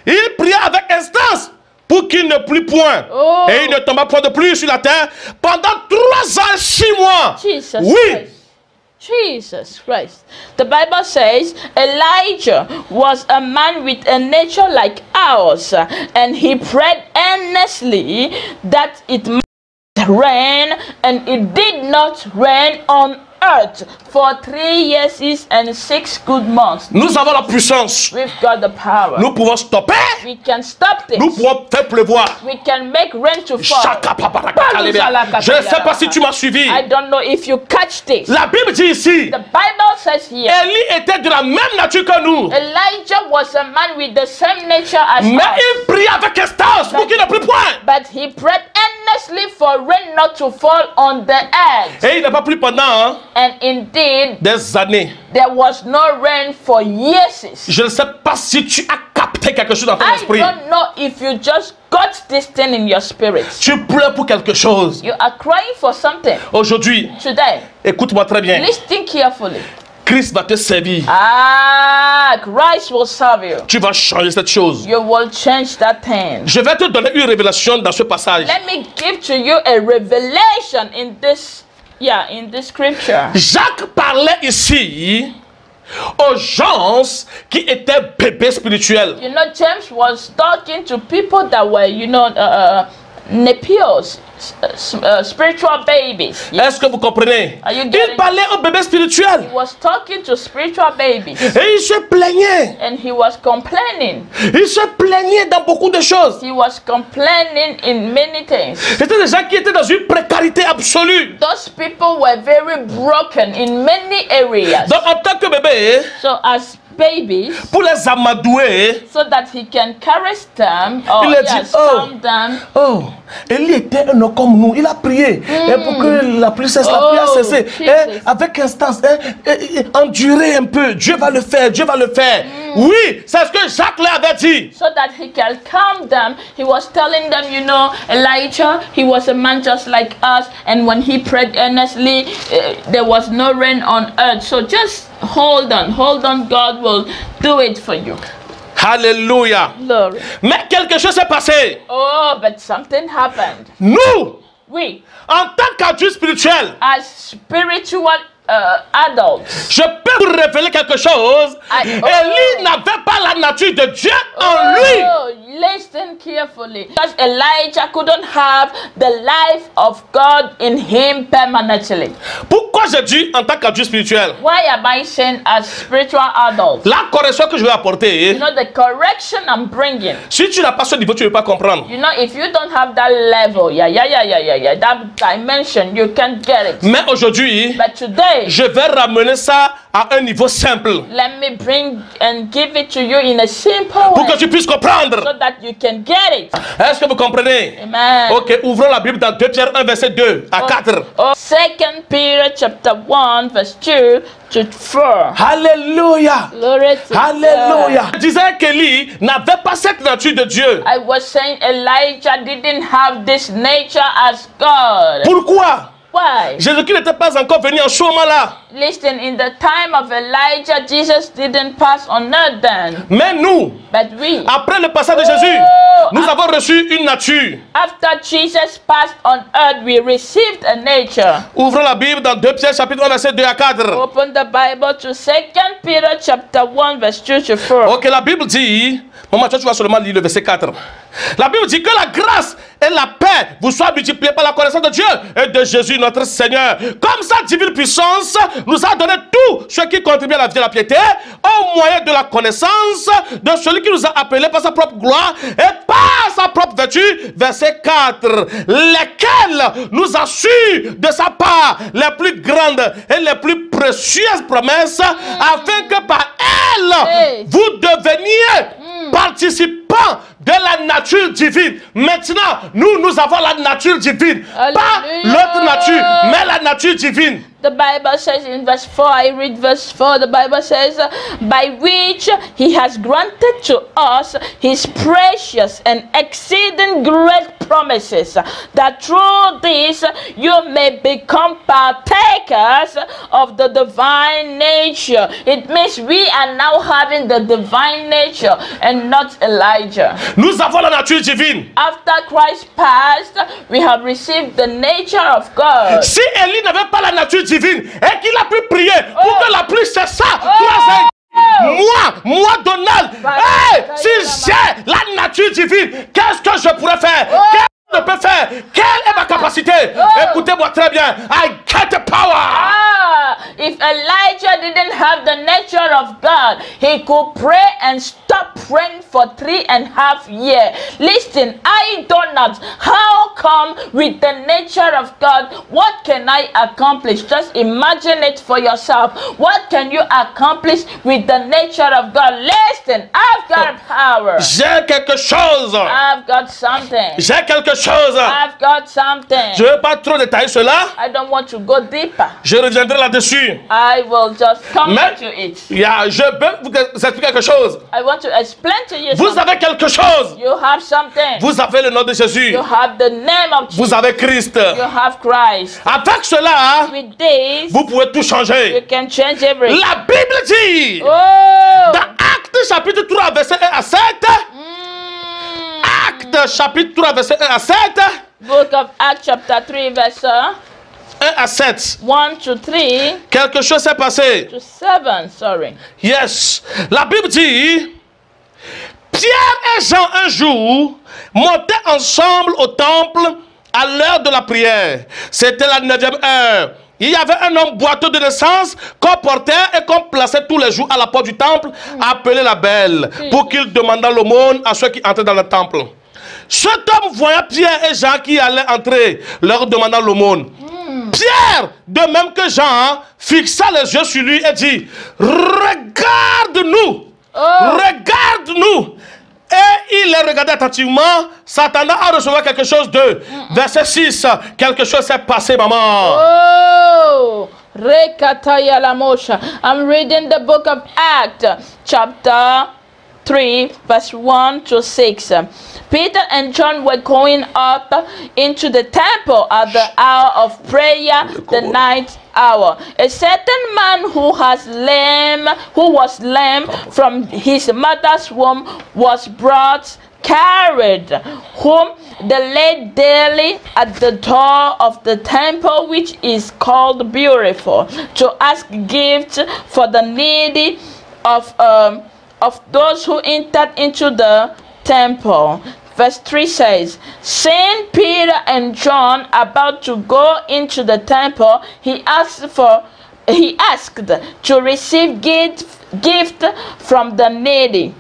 Il pria avec instance pour qu'il ne plût point. Oh. Et il ne tomba point de pluie sur la terre pendant 3 ans, 6 mois. Jesus Oui. Christ. Jesus Christ. The Bible says Elijah was a man with a nature like ours, and he prayed earnestly that it might rain, and it did not rain on earth for 3 years and 6 good months. Nous avons la puissance. We've got the power. Nous pouvons stopper. We can stop this. Nous pouvons faire pleuvoir. We can make rain to fall. Je ne sais pas si tu m'as suivi. I don't know if you catch this. La Bible dit ici, The Bible says here, Élie était de la même nature que nous. Elijah was a man with the same nature as Mais us. il prie avec instance pour qu'il ne plût point. But he prayed earnestly for rain not to fall on the earth. Et il n'a pas plu pendant And indeed, des années. there was no rain for years. Je ne sais pas si tu as capté quelque chose dans ton I esprit. don't know if you just got this thing in your spirit. Tu pleures pour quelque chose. You are crying for something Aujourd'hui, today. écoute-moi très bien. Listen carefully. Christ va te servir. Christ will serve you. Tu vas changer cette chose. You will change that thing. Je vais te donner une révélation dans ce passage. Let me give to you a revelation in this scripture. Jacques parlait ici aux gens qui étaient bébés spirituels. You know, James was talking to people that were, nepios, spiritual babies. Est-ce que vous comprenez? Are you Il getting? parlait aux bébés spirituels. He was talking to spiritual babies, Et il se plaignait. and he was complaining. Il se plaignait dans beaucoup de choses. He was complaining in many things. C'était des gens qui étaient dans une précarité absolue. Those people were very broken in many areas. Donc en tant que bébé, So as babies, pour les amadouer, so that he can caress them or Il a dit, calm them. oh, Élie était un homme comme nous. Il a prié et pour que la pluie cesse, la pluie a cessé. Jesus. Et avec instance, endurer un peu. Dieu va le faire, Dieu va le faire. Oui, c'est ce que Jacques leur avait dit. So that he can calm them. He was telling them, Elijah, he was a man just like us, and when he prayed earnestly, there was no rain on earth. So just hold on, God will do it for you. Alléluia. Glory. Mais quelque chose s'est passé. Oh, but something happened. Nous, We, en tant qu'adultes spirituels, as spiritual adults, je peux vous révéler quelque chose. Élie n'avait pas la nature de Dieu en lui. Oh, listen carefully. Because Elijah couldn't have the life of God in him permanently. Pourquoi je dis en tant qu'adulte spirituel? Why am I saying as spiritual adults? La correction que je vais apporter, You know, the correction I'm bringing. si tu n'as pas ce niveau, tu ne peux pas comprendre. You know, if you don't have that level, that dimension, you can't get it. Mais aujourd'hui, But today, je vais ramener ça à un niveau simple let me bring and give it to you in a simple pour que way tu puisses comprendre. so that you can get it. Est-ce que vous comprenez? Amen. Ok, ouvrons la Bible dans 2 Pierre 1, verset 2 à 4. Oh, 2 Peter chapter 1 verse 2 to 4. Alléluia. Glory to Alléluia. God. Je disais qu'Élie n'avait pas cette nature de Dieu. I was saying Elijah didn't have this nature as God. Pourquoi? Why? Jésus-Christ n'était pas encore venu en ce moment-là. Listen, in the time of Elijah, Jesus didn't pass on earth then. Mais nous, But we, après le passage de Jésus, nous avons reçu une nature. after Jesus passed on earth, we received a nature. Ouvrons la Bible dans 2 Pierre chapitre 1, verset 2 à 4. Open the Bible to 2 Peter chapter 1 verse 2 to 4. Ok, la Bible dit, maman, toi tu vas seulement lire le verset 4. La Bible dit que la grâce et la paix vous soient multipliées par la connaissance de Dieu et de Jésus notre Seigneur. Comme sa divine puissance nous a donné tout ce qui contribue à la vie et à la piété, au moyen de la connaissance de celui qui nous a appelés par sa propre gloire et par sa propre vertu. Verset 4. Lesquels nous assurent de sa part les plus grandes et les plus précieuses promesses, afin que par elles vous deveniez participants de la nature divine. Maintenant, nous avons la nature divine. Pas l'autre nature, mais la nature divine. The Bible says in verse 4, I read verse 4, the Bible says, by which he has granted to us his precious and exceeding great promises, that through this you may become partakers of the divine nature. It means we are now having the divine nature and not Elijah. Nous avons la nature divine. After Christ passed, we have received the nature of God. Si Élie n'avait pas la nature divine et qu'il a pu prier pour que la pluie cesse ça, moi Donald, hey, si j'ai la nature divine, qu'est-ce que je pourrais faire? Qu'est-ce que je peux faire? Quelle est ma capacité? Écoutez-moi très bien. I get the power. If Elijah didn't have the nature of God, he could pray and stop praying for 3.5 years. Listen, I don't know how come with the nature of God, what can I accomplish? Just imagine it for yourself. What can you accomplish with the nature of God? Listen, I've got power. J'ai quelque chose. I've got something. J'ai quelque chose. I've got something. Je ne veux pas trop détailler cela. I don't want to go deeper. Je reviendrai là-dessus. I will just come Mais to it. je peux vous expliquer quelque chose. I want to explain to you Vous something. avez quelque chose. You have something. Vous avez le nom de Jésus. You have the name of Jesus. Vous avez Christ. You have Christ. Avec cela, With this, vous pouvez tout changer. you can change everything. La Bible dit, Oh! dans Actes chapitre 3, verset 1 à 7, Actes chapitre 3, verset 1 à 7, Book of Acts chapter 3 verse 1 à 7, 1 to 3 quelque chose s'est passé. to 7, sorry. Yes. La Bible dit, Pierre et Jean un jour montaient ensemble au temple à l'heure de la prière. C'était la 9e heure. Il y avait un homme boiteux de naissance qu'on portait et qu'on plaçait tous les jours à la porte du temple, appelé la Belle, pour qu'il demandât l'aumône à ceux qui entraient dans le temple. Cet homme voyant Pierre et Jean qui allaient entrer, leur demandant l'aumône. Pierre, de même que Jean, fixa les yeux sur lui et dit, regarde-nous, regarde-nous. Et il les regardait attentivement, s'attendant à recevoir quelque chose d'eux. Verset 6, quelque chose s'est passé, maman. Oh! Rekataya la mosha. I'm reading the book of Acts, chapter 3, verse 1 to 6. Peter and John were going up into the temple at the hour of prayer, the ninth hour. A certain man who was lame from his mother's womb was brought, carried, whom they laid daily at the door of the temple, which is called Beautiful, to ask gifts for the needy of those who entered into the temple. Verse 3 says, seeing Peter and John about to go into the temple, he asked to receive gift from the needy.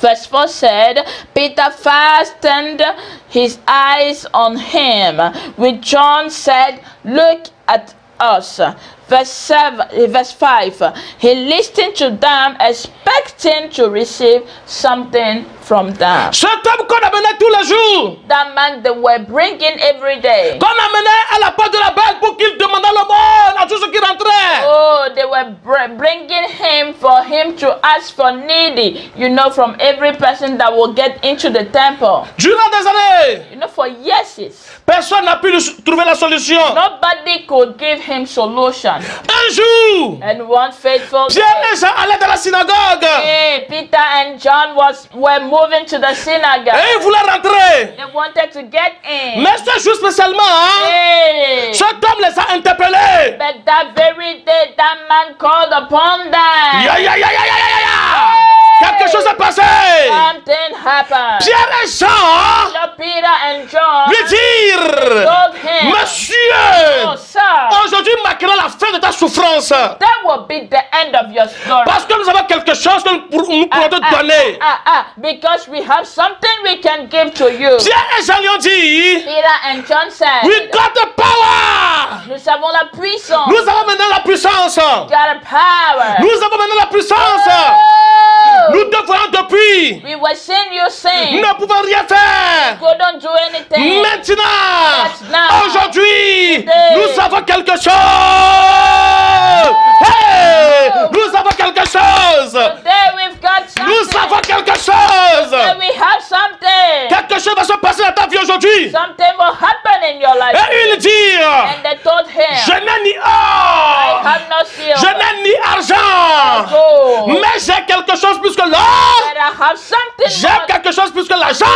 Verse 4 said, Peter fastened his eyes on him, which John said, look at us. Verse 5, he listened to them, expecting to receive something from them. Cet homme qu'on amenait tous les jours, That man they were bringing every day. qu'on amenait à la porte de la banque pour qu'il demandât l'aumône à tous ceux qui rentraient. Oh, they were bringing him for him to ask for needy, from every person that will get into the temple. Durant des années, For years. personne n'a pu trouver la solution. Nobody could give him solution. Un jour, And one faithful day, Pierre et Jean allaient dans la synagogue Peter and John were moving to the synagogue. et ils voulaient rentrer. They wanted to get in. Mais ce jour spécialement, cet homme les a interpellés. But that very day, that man called upon them. Ya, ya, ya, ya, ya, ya, ya. Quelque chose s'est passé. Something happened. Pierre et Jean So Peter and John lui dirent, told him, Monsieur, oh, sir, aujourd'hui marquera la fin de ta souffrance. that will be the end of your story. Parce que nous avons quelque chose que nous pourrons te donner. Because we have something we can give to you. Pierre et Jean lui ont dit, Peter and John said, we got the power. nous avons la puissance. Nous avons maintenant la puissance. Got a power. Nous avons maintenant la puissance. Oh, Nous te voyons depuis. we were seeing you sing. Nous ne pouvons rien faire. Couldn't do anything. Maintenant, aujourd'hui, Today. nous avons quelque chose. Hey, nous avons quelque chose. Today we've got something. Nous avons quelque chose. Today we have something. Quelque chose va se passer dans ta vie aujourd'hui. Something will happen in your life. Et il dit, And they told him, je n'ai ni I or, have no je silver. n'ai ni argent, Gold. mais j'ai quelque chose plus que l'or. But I have something J'ai more. quelque chose plus que l'argent.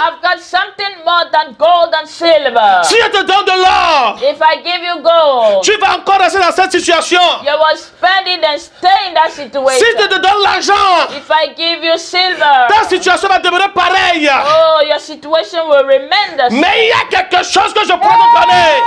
I've got something more than gold and silver. Si je te donne de l'or, If I give you gold, tu vas encore rester dans cette situation. you will spend it and stay in that Si situation. je te donne l'argent, If I give you silver, ta situation va demeurer pareille. oh, your situation will remain the same. Mais il y a quelque chose que je pourrais te donner.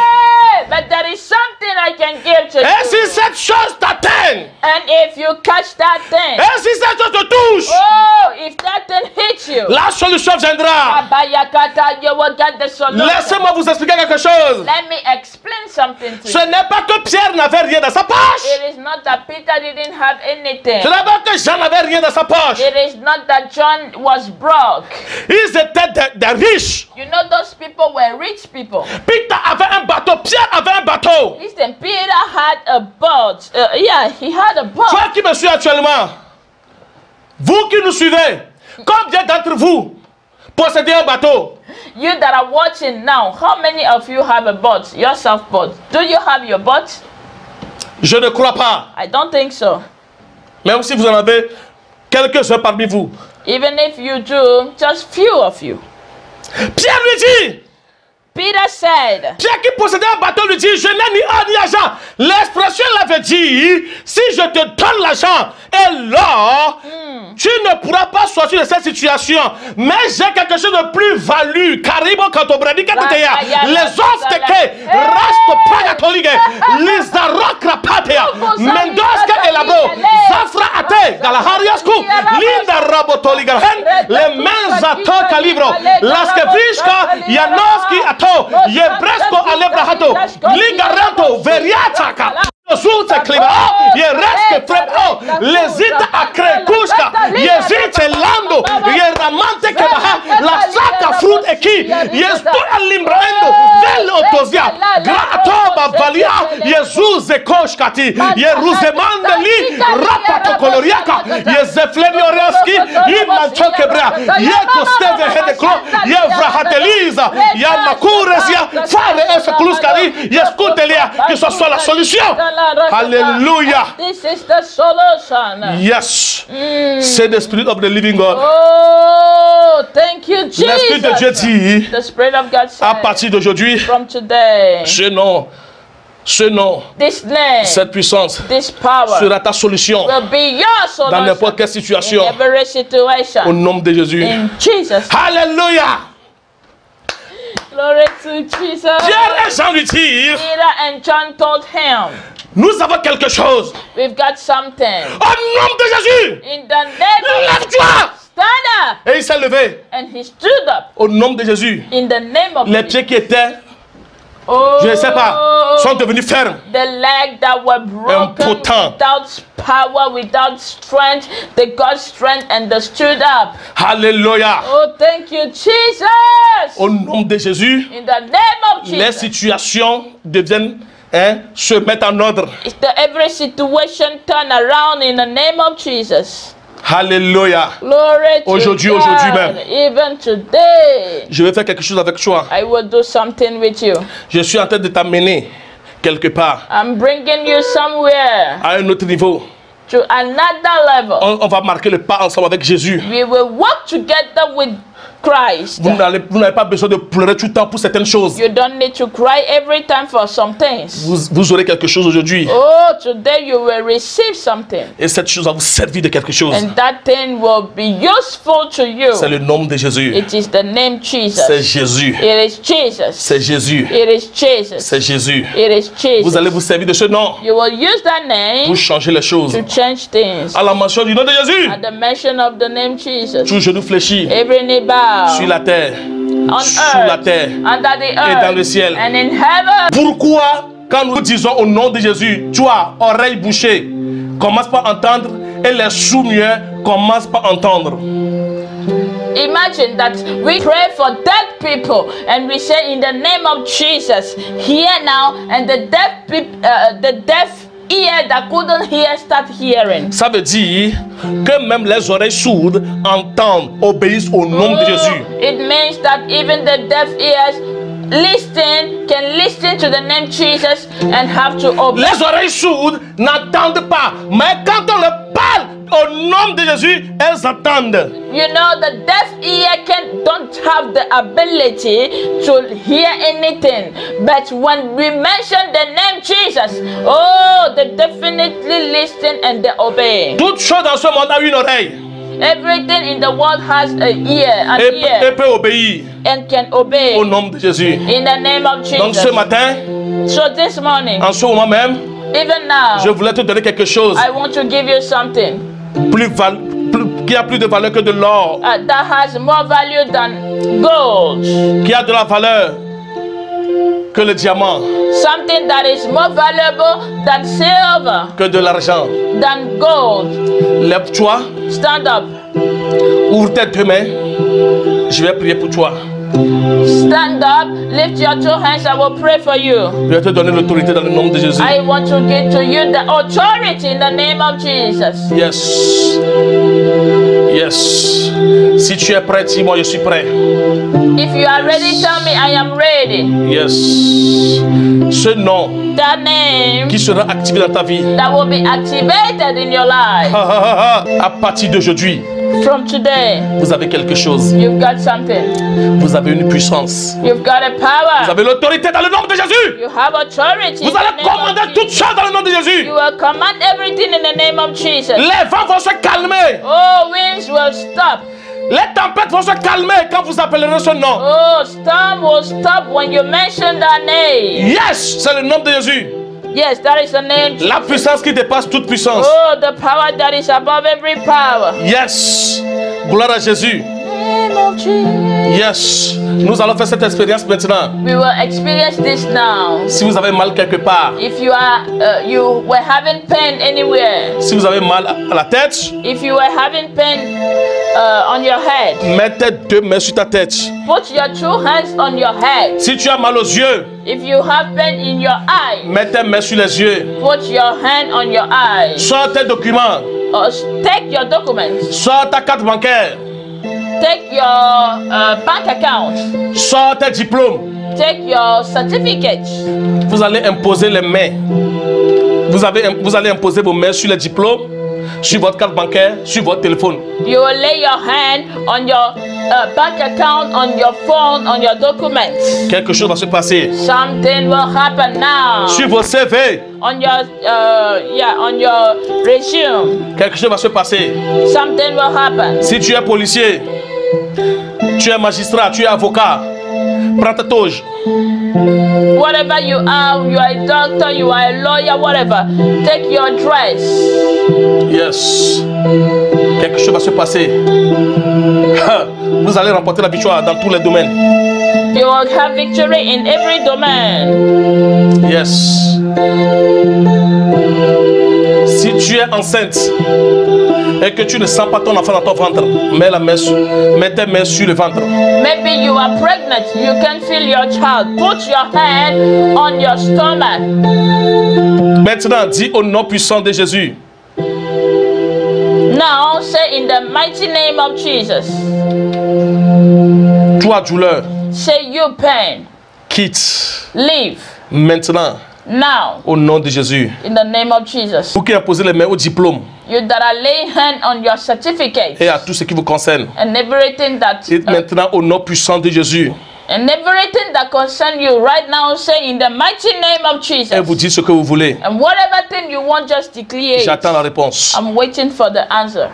Hey, but there is something I can give to Et si you. cette chose t'atteint, And if you catch that thing, et si cette chose te touche, oh, if that thing hits you, la solution viendra. Abayakata, you will get the solution. Laissez-moi vous expliquer quelque chose. Let me explain something to Ce you. n'est pas que Pierre n'avait rien dans sa poche. It is not that Peter didn't have anything. Ce n'est pas que Jean n'avait rien dans sa poche. It is not that John was broke. Ils étaient des riches. You know, those people were rich people. Peter avait un bateau. Pierre avait un bateau. Listen, Peter had a boat. He had a boat. Toi qui me suis actuellement, vous qui nous suivez, combien d'entre vous possédez un bateau? You that are watching now, how many of you have a boat? Yourself boat. Do you have your boat? Je ne crois pas. I don't think so. Même si vous en avez quelques-uns parmi vous. Even if you do, just few of you. Pierre lui dit, Peter said, Pierre qui possédait un bateau lui dit, je n'ai ni or ni argent. L'expression l'avait dit, si je te donne l'argent et l'or, tu ne pourras pas sortir de cette situation. Mais j'ai quelque chose de plus valu. Karibo katobradi kateya. Les offres que reste pas catholique. Les arokra patea. Mendoska elabro. Zafra ate. Galahariasku. Linda rabotoliga. Les mains à to calibro. Las que vrishka Janoski ato. Jebresko alebrahato. Ligaranto. Veriataka. Zulte kliva, je reske frem, les ita akre kuska, je zite lando, je ramante kebaha, la saka fruit eki yestoya limbrando velotozia gratoba valia Jesus ekoshkati yeruzemandeli rapatokoloriaka yezefleniorioski imantokebra yekosteve hedeklo yevrahatelisa yamakuresia fare efekluskari yeskutelia que ce soit la solution. Alléluia. This is the solution. Yes. C'est the spirit of the living God. Oh, thank you, Jesus. L'esprit de Dieu dit, the Spirit of God says, à partir d'aujourd'hui, from today, ce nom, this name, cette puissance this power sera ta solution will be your solution dans n'importe quelle situation. in every situation. Au nom de Jésus. In Jesus. Alléluia. Glory to Jesus. Pierre et Jean lui dirent, Peter and John told him, nous avons quelque chose. we've got something. Au nom de Jésus. In the name of Lève-toi. stand up. Et il s'est levé. And he stood up. Au nom de Jésus. In the name of Les Jesus. pieds qui étaient, Oh, je ne sais pas, sont devenus fermes. the legs that were broken Impotent. without power, without strength, they got strength and they stood up. Alléluia. Oh, thank you, Jesus. Au nom de Jésus, In the name of les Jesus. situations deviennent, se mettent en ordre. Is the every situation turn around in the name of Jesus. Alléluia. Glory to Aujourd'hui God. même. Even today, Je vais faire quelque chose avec toi. I will do something with you. Je suis en train de t'amener quelque part, I'm bringing you somewhere à un autre niveau. to another level. On va marquer le pas ensemble avec Jésus. We will work together with Christ. Vous n'avez pas besoin de pleurer tout le temps pour certaines choses. You don't need to cry every time for some things. Vous aurez quelque chose aujourd'hui. Oh, today you will receive something. Et cette chose va vous servir de quelque chose. And that thing will be useful to you. C'est le nom de Jésus. It is the name Jesus. C'est Jésus. It is Jesus. C'est Jésus. It is Jesus. C'est Jésus. It is Jesus. Vous allez vous servir de ce nom You will use that name pour changer les choses. to change things. À la mention du nom de Jésus, At the mention of the name Jesus, tout genou fléchit every knee bow sur la terre, on sous earth, la terre. under the et dans le earth, ciel. and in heaven. Pourquoi, quand nous disons au nom de Jésus, toi, oreille bouchée, commence par entendre et les sourds-muets commencent par entendre. Imagine that we pray for dead people and we say in the name of Jesus, hear now, and the deaf ear that couldn't hear start hearing. Ça veut dire que même les oreilles sourdes entendent, obéissent au nom de Jésus. It means that even the deaf ears can listen to the name Jesus and have to obey. Les oreilles sourdes n'entendent pas, mais quand on leur parle au nom de Jésus, elles entendent. You know, the deaf ear don't have the ability to hear anything, but when we mention the name Jesus, oh, they definitely listen and they obey. Toute chose dans ce monde a une oreille. Everything in the world has an ear, Et peut obéir and can obey. au nom de Jésus. In the name of Jesus. Donc ce matin, So this morning, en ce moment même, even now, je voulais te donner quelque chose I want to give you something qui a plus de valeur que de l'or, that has more value than gold. qui a de la valeur que le diamant, Something that is more valuable than silver, que de l'argent. than gold. Lève-toi, Stand up. ouvre tes deux mains, je vais prier pour toi. Stand up. Lift your two hands. I will pray for you. Je vais te donner l'autorité dans le nom de Jésus. I want to give to you the authority in the name of Jesus. Yes. Yes. Si tu es prêt, dis-moi, je suis prêt. If you are ready, tell me I am ready. Yes. Ce nom That name qui sera activé dans ta vie. that will be activated in your life. À partir d'aujourd'hui, From today, vous avez quelque chose. you've got something. Vous avez une puissance. You've got a Vous power. avez l'autorité dans le nom de Jésus. You have authority. Vous in the allez name of commander Jesus. toutes choses dans le nom de Jésus. You will command everything in the name of Jesus. Les vents vont se calmer. Oh, winds will stop. Les tempêtes vont se calmer quand vous appellerez ce nom. Oh, storm will stop when you mention that name. Yes, c'est le nom de Jésus. Yes, that is the name. La puissance qui dépasse toute puissance. Oh, the power that is above every power. Yes. Gloire à Jésus. Name of Jesus. Yes. Nous allons faire cette expérience maintenant. We will experience this now. Si vous avez mal quelque part, If you are, you were having pain anywhere, si vous avez mal à la tête, if you were having pain on your head, mettez 2 mains sur ta tête. put your 2 hands on your head. Si tu as mal aux yeux, If you have pain in your eye, mets tes mains sur les yeux. put your hand on your eye. Sors tes documents. Or take your documents. Sors ta carte bancaire. Take your bank account. Sors tes diplômes. Take your certificate. Vous allez imposer les mains. Vous allez imposer vos mains sur les diplômes, sur votre carte bancaire, sur votre téléphone. You will lay your hand on your bank account, on your phone, on your documents. Quelque chose va se passer. Something will happen now. Sur vos CV, On your on your resume. quelque chose va se passer. Something will happen. Si tu es policier, tu es magistrat, tu es avocat, prends ta toge. Whatever you are a doctor, you are a lawyer, whatever. Take your dress. Yes. Quelque chose va se passer. Vous allez remporter la victoire dans tous les domaines. You will have victory in every domain. Yes. Si tu es enceinte et que tu ne sens pas ton enfant dans ton ventre, mets tes mains sur le ventre. Maybe you are pregnant, you can feel your child. Put your hand on your stomach. Maintenant, dis au nom puissant de Jésus. Now say in the mighty name of Jesus. Toi, douleur, Say you pain. quitte. Leave. Maintenant, Now au nom de Jésus. in the name of Jesus. Vous qui imposez les mains au diplôme You that are laying hand on your certificate et à tout ce qui vous concerne. and everything that Dites maintenant au nom puissant de Jésus. and everything that concern you right now, say in the mighty name of Et vous Jesus. dites ce que vous voulez. And whatever thing you want, just declare it. J'attends la réponse. I'm waiting for the answer.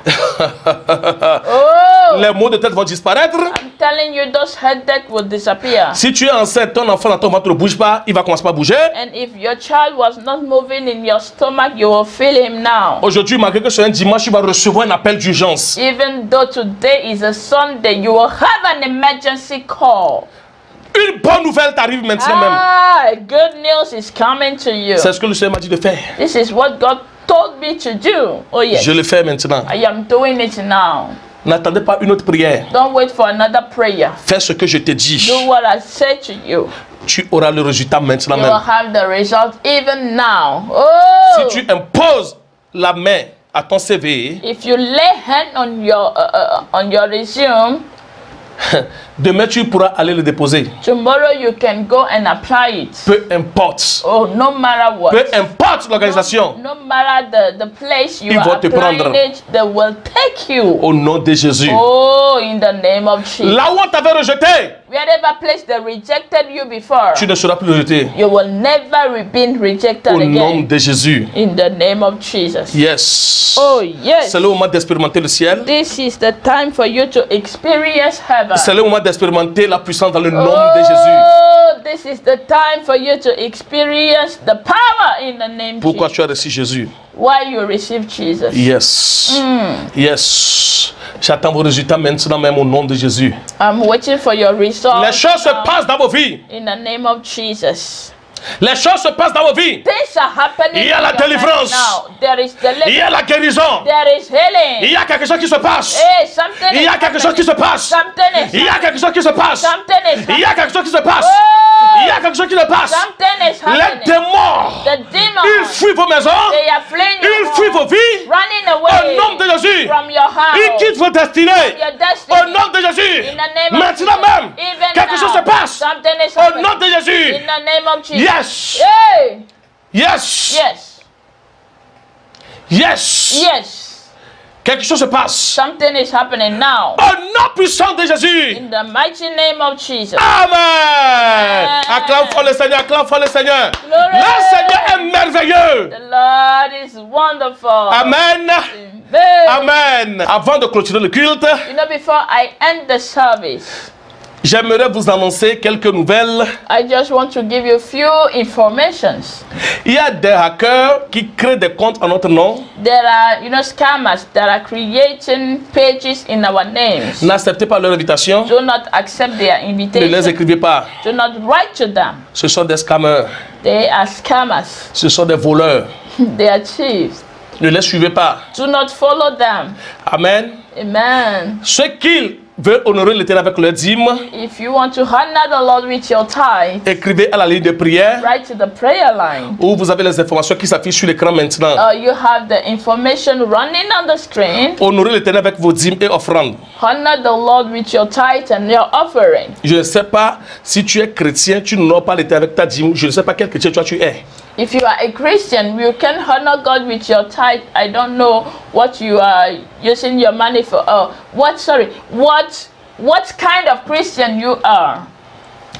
Oh, Les maux de tête vont disparaître. I'm telling you, those headache will disappear. Si tu es enceinte, ton enfant dans ton ventre ne bouge pas, il va commencer à bouger. And if your child was not moving in your stomach, you will feel him now. Aujourd'hui, malgré que ce soit un dimanche, tu vas recevoir un appel d'urgence. Even though today is a Sunday, you will have an emergency call. Une bonne nouvelle t'arrive maintenant même. Ah, good news is coming to you. C'est ce que le Seigneur m'a dit de faire. This is what God told me to do. Oh yes, Je le fais maintenant. I am doing it now. N'attendez pas une autre prière. Don't wait for another prayer. Fais ce que je te dis. Do what I said to you. Tu auras le résultat maintenant You will même. have the result even now. Oh, Si tu imposes la main à ton CV, if you lay hand on your resume, demain tu pourras aller le déposer. tomorrow you can go and apply it. Peu importe. Oh, no matter what. Peu importe l'organisation. No matter the place you Ils are vont te applying prendre. it, they will take you. Au nom de Jésus. Oh, in the name of Jesus. Là où on t'avait rejeté, Wherever place they rejected you before, tu ne seras plus rejeté. you will never be rejected Au nom again. de Jésus. In the name of Jesus. Yes. Oh, yes. C'est le moment d'expérimenter le ciel. This is the time for you to experience heaven. C'est le moment d'expérimenter la puissance dans le nom de Jésus. Oh, this is the time for you to experience the power in the name Pourquoi Jesus. tu as reçu Jésus? Why you receive Jesus. Yes. Yes. J'attends vos résultats maintenant même au nom de Jésus. I'm waiting for your results. Les choses se passent dans vos vies. In the name of Jesus. Les choses se passent dans vos vies. Things are happening Il y a in la your life délivrance. now. There is Il y deliverance. a la guérison. There is healing. Il y a quelque chose qui se passe. Hey, something Il y a is quelque chose qui se passe. Something is Il y a quelque chose qui se passe. Something is Il y a quelque chose qui se passe. Oh, Il y a quelque chose qui se passe. something is Les happening. démons, The ils demons, fuient vos maisons. they are fleeing Ils your fuient home, vos vies. running Au away nom de Jésus. from your house. Ils quittent vos destinées. Your destiny. Au nom de Jésus. In the name of Maintenant Jesus. même, Even quelque now, chose se passe. Something is Au happening. nom de Jésus. In the name of Jesus. Yes. Hey. Yes. Yes. Yes. Yes. Quelque chose se passe. Something is happening now. Au nom puissant de Jésus. In the mighty name of Jesus. Amen. Acclame fort le Seigneur. Acclame fort le Seigneur. Glory. Le Seigneur est merveilleux. The Lord is wonderful. Amen. Amen. Amen. Avant de clôturer le culte, You know, before I end the service, J'aimerais vous annoncer quelques nouvelles. I just want to give you a few informations. Il y a des hackers qui créent des comptes en notre nom. There are, scammers that are creating pages in our names. N'acceptez pas leur invitation. Do not accept their Ne les invitation. écrivez pas. Do not write to them. Ce sont des scammers. They are scammers. Ce sont des voleurs. They are thieves. Ne les suivez pas. Do not follow them. Amen. Amen. Ceux qui veulent honorer l'Éternel avec leur dîme, If you want to honor the Lord with your tithe, écrivez à la ligne de prière write to the prayer line. où vous avez les informations qui s'affichent sur l'écran maintenant. You have the information running on the screen. Honorez l'Éternel avec vos dîmes et offrandes. Honor the Lord with your tithe and your offering. Je ne sais pas si tu es chrétien, tu n'honores pas l'Éternel avec ta dîme. Je ne sais pas quel chrétien tu es. If you are a Christian, you can honor God with your tithe. I don't know what you are using your money for. What kind of Christian you are?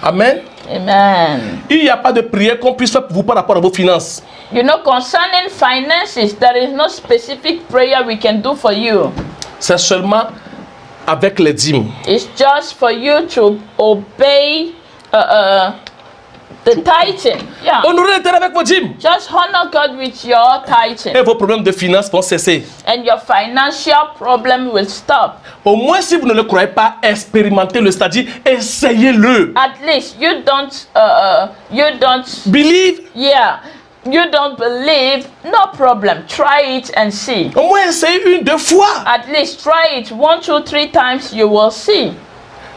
Amen. Amen. Il n'y a pas de prière qu'on puisse faire pour vous par rapport à vos finances. Concerning finances, there is no specific prayer we can do for you. C'est seulement avec les dîmes. It's just for you to obey the tithing. Yeah. Honorez l'Éternel avec vos dîmes. Just honor God with your tithing. Et vos problèmes de finances vont cesser. And your financial problem will stop. Au moins, si vous ne le croyez pas, expérimentez-le, c'est-à-dire essayez-le. At least you don't Believe. yeah, you don't believe, no problem. Try it and see. Au moins, essayez une, deux fois. At least try it 1, 2, 3 times, you will see.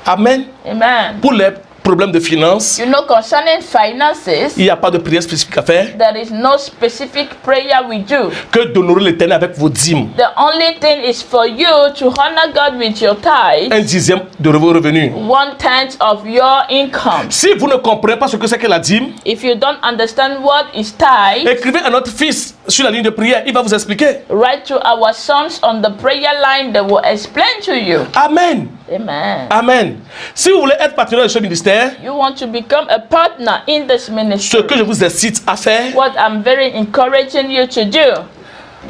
Amen. Amen. Pour les problèmes de finances, Concerning finances, il n'y a pas de prière spécifique à faire there is no specific prayer we do. que d'honorer l'Éternel avec vos dîmes. The only thing is for you to honor God with your tithe, 1/10 de vos revenus. 1/10 of your income. Si vous ne comprenez pas ce que c'est que la dîme, If you don't understand what is tithe, écrivez à notre fils sur la ligne de prière, il va vous expliquer. write to our sons on the prayer line. They will explain to you. Amen. Amen. Amen. Si vous voulez être partenaire de ce ministère, You want to become a partner in this ce ministry. que je vous incite à faire, What I'm very encouraging you to do.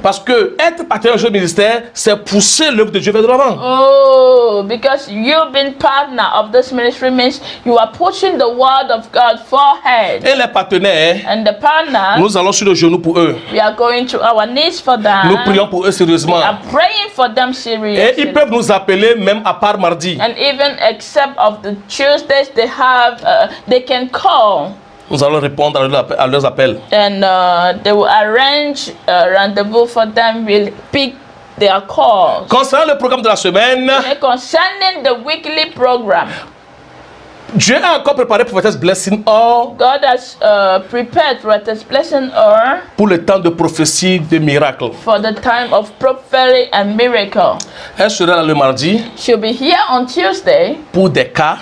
parce que être partenaire de ce ministère, c'est pousser l'œuvre de Dieu vers de l'avant. Oh, because you've been partner of this ministry means you are pushing the word of God forward. Et les partenaires, And the partners, nous allons sur le genou pour eux. we are going to our knees for them. Nous prions pour eux sérieusement. We are praying for them Et seriously. ils peuvent nous appeler même à part mardi. And even except of the Tuesdays they have, they can call. Nous allons répondre à leurs appels. And they will arrange a rendezvous for them. We'll pick their calls. Concernant le programme de la semaine, And concerning the weekly program, Dieu a encore préparé Prophetess Blessing Or God has prepared for this blessing or pour le temps de prophétie de miracles. for the time of prophecy and miracle. Elle sera là le mardi She'll be here on Tuesday, pour des cas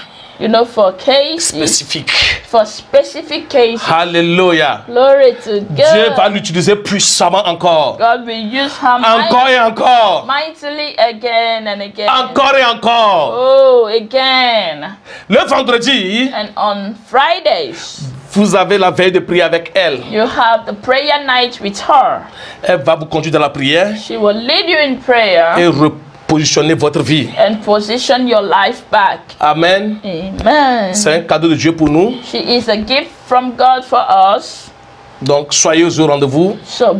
for cases, spécifiques. for specific cases. Alléluia. Glory to Dieu va God. l'utiliser puissamment encore. God will use her Encore et encore. mightily again and again. Encore et encore. Oh, again. Le vendredi, And on Fridays, vous avez la veille de prière avec elle. you have the prayer night with her. Elle va vous conduire dans la prière She will lead you in prayer et repositionner votre vie. and position your life back. Amen. Amen. C'est un cadeau de Dieu pour nous. She is a gift from God for us. Donc soyez au rendez-vous So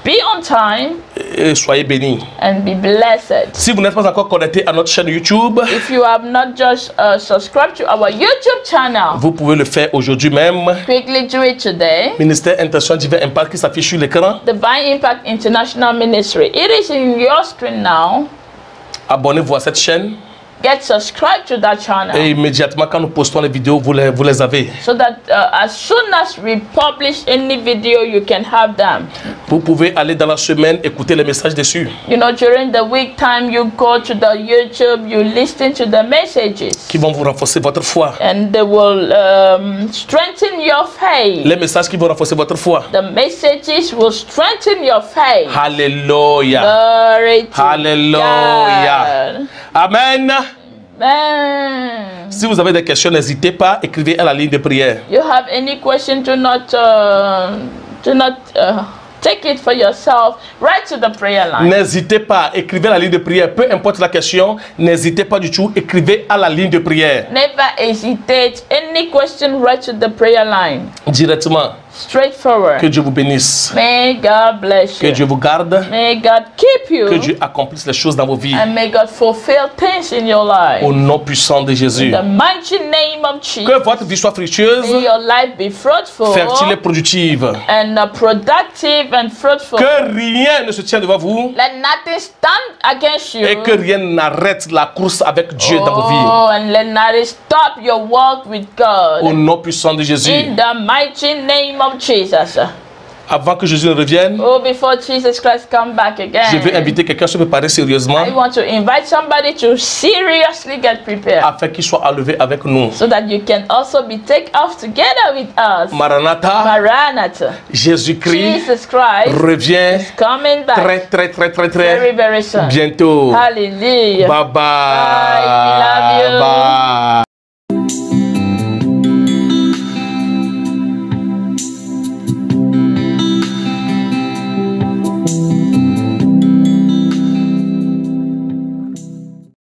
be on time et soyez bénis. and be blessed. Si vous n'êtes pas encore connecté à notre chaîne YouTube, If you have not just subscribed to our YouTube channel, vous pouvez le faire aujourd'hui même. quickly do it today. Ministère Intention Divin Impact qui s'affiche sur l'écran. Divine Impact International Ministry. It is in your screen now. Abonnez-vous à cette chaîne Get subscribed to that channel et immédiatement quand nous postons les vidéos, vous les avez. so that as soon as we publish any video, you can have them. Vous pouvez aller dans la semaine écouter les messages dessus During the week time, you go to the YouTube, you listen to the messages, qui vont vous renforcer votre foi. and they will strengthen your faith. Les messages qui vont renforcer votre foi. The messages will strengthen your faith. Alléluia. Glory to Alléluia. God. Amen. Amen. Si vous avez des questions, n'hésitez pas, écrivez à la ligne de prière. You have any question? Do not take it for yourself. Write to the prayer line. N'hésitez pas, écrivez la ligne de prière. Peu importe la question, n'hésitez pas du tout, écrivez à la ligne de prière. Never hesitate. Any question, write to the prayer line. Directement. Straightforward. Que Dieu vous bénisse. May God bless Que you. Dieu vous garde. May God keep you. Que Dieu accomplisse les choses dans vos vies. And may God fulfill things in your life. Au nom puissant de Jésus. In the mighty name of Jesus. Que votre vie soit fructueuse, May your life be fruitful. fertile et productive. And productive and fruitful. Que rien ne se tienne devant vous. Let nothing stand against you. Et que rien n'arrête la course avec Dieu dans vos vies. Oh, and let nothing stop your walk with God. Au nom puissant de Jésus. In the mighty name of Jesus. Avant que Jésus ne revienne, Oh, before Jesus Christ come back again. je veux inviter quelqu'un à se préparer sérieusement I want to invite somebody to seriously get prepared afin qu'il soit enlevé avec nous. so that you can also be taken off together with us. Maranatha, Maranatha. Jésus-Christ Jesus Christ revient coming back very, very soon. bientôt. Hallelujah. Bye bye. Bye. We love you. Bye. Thank you.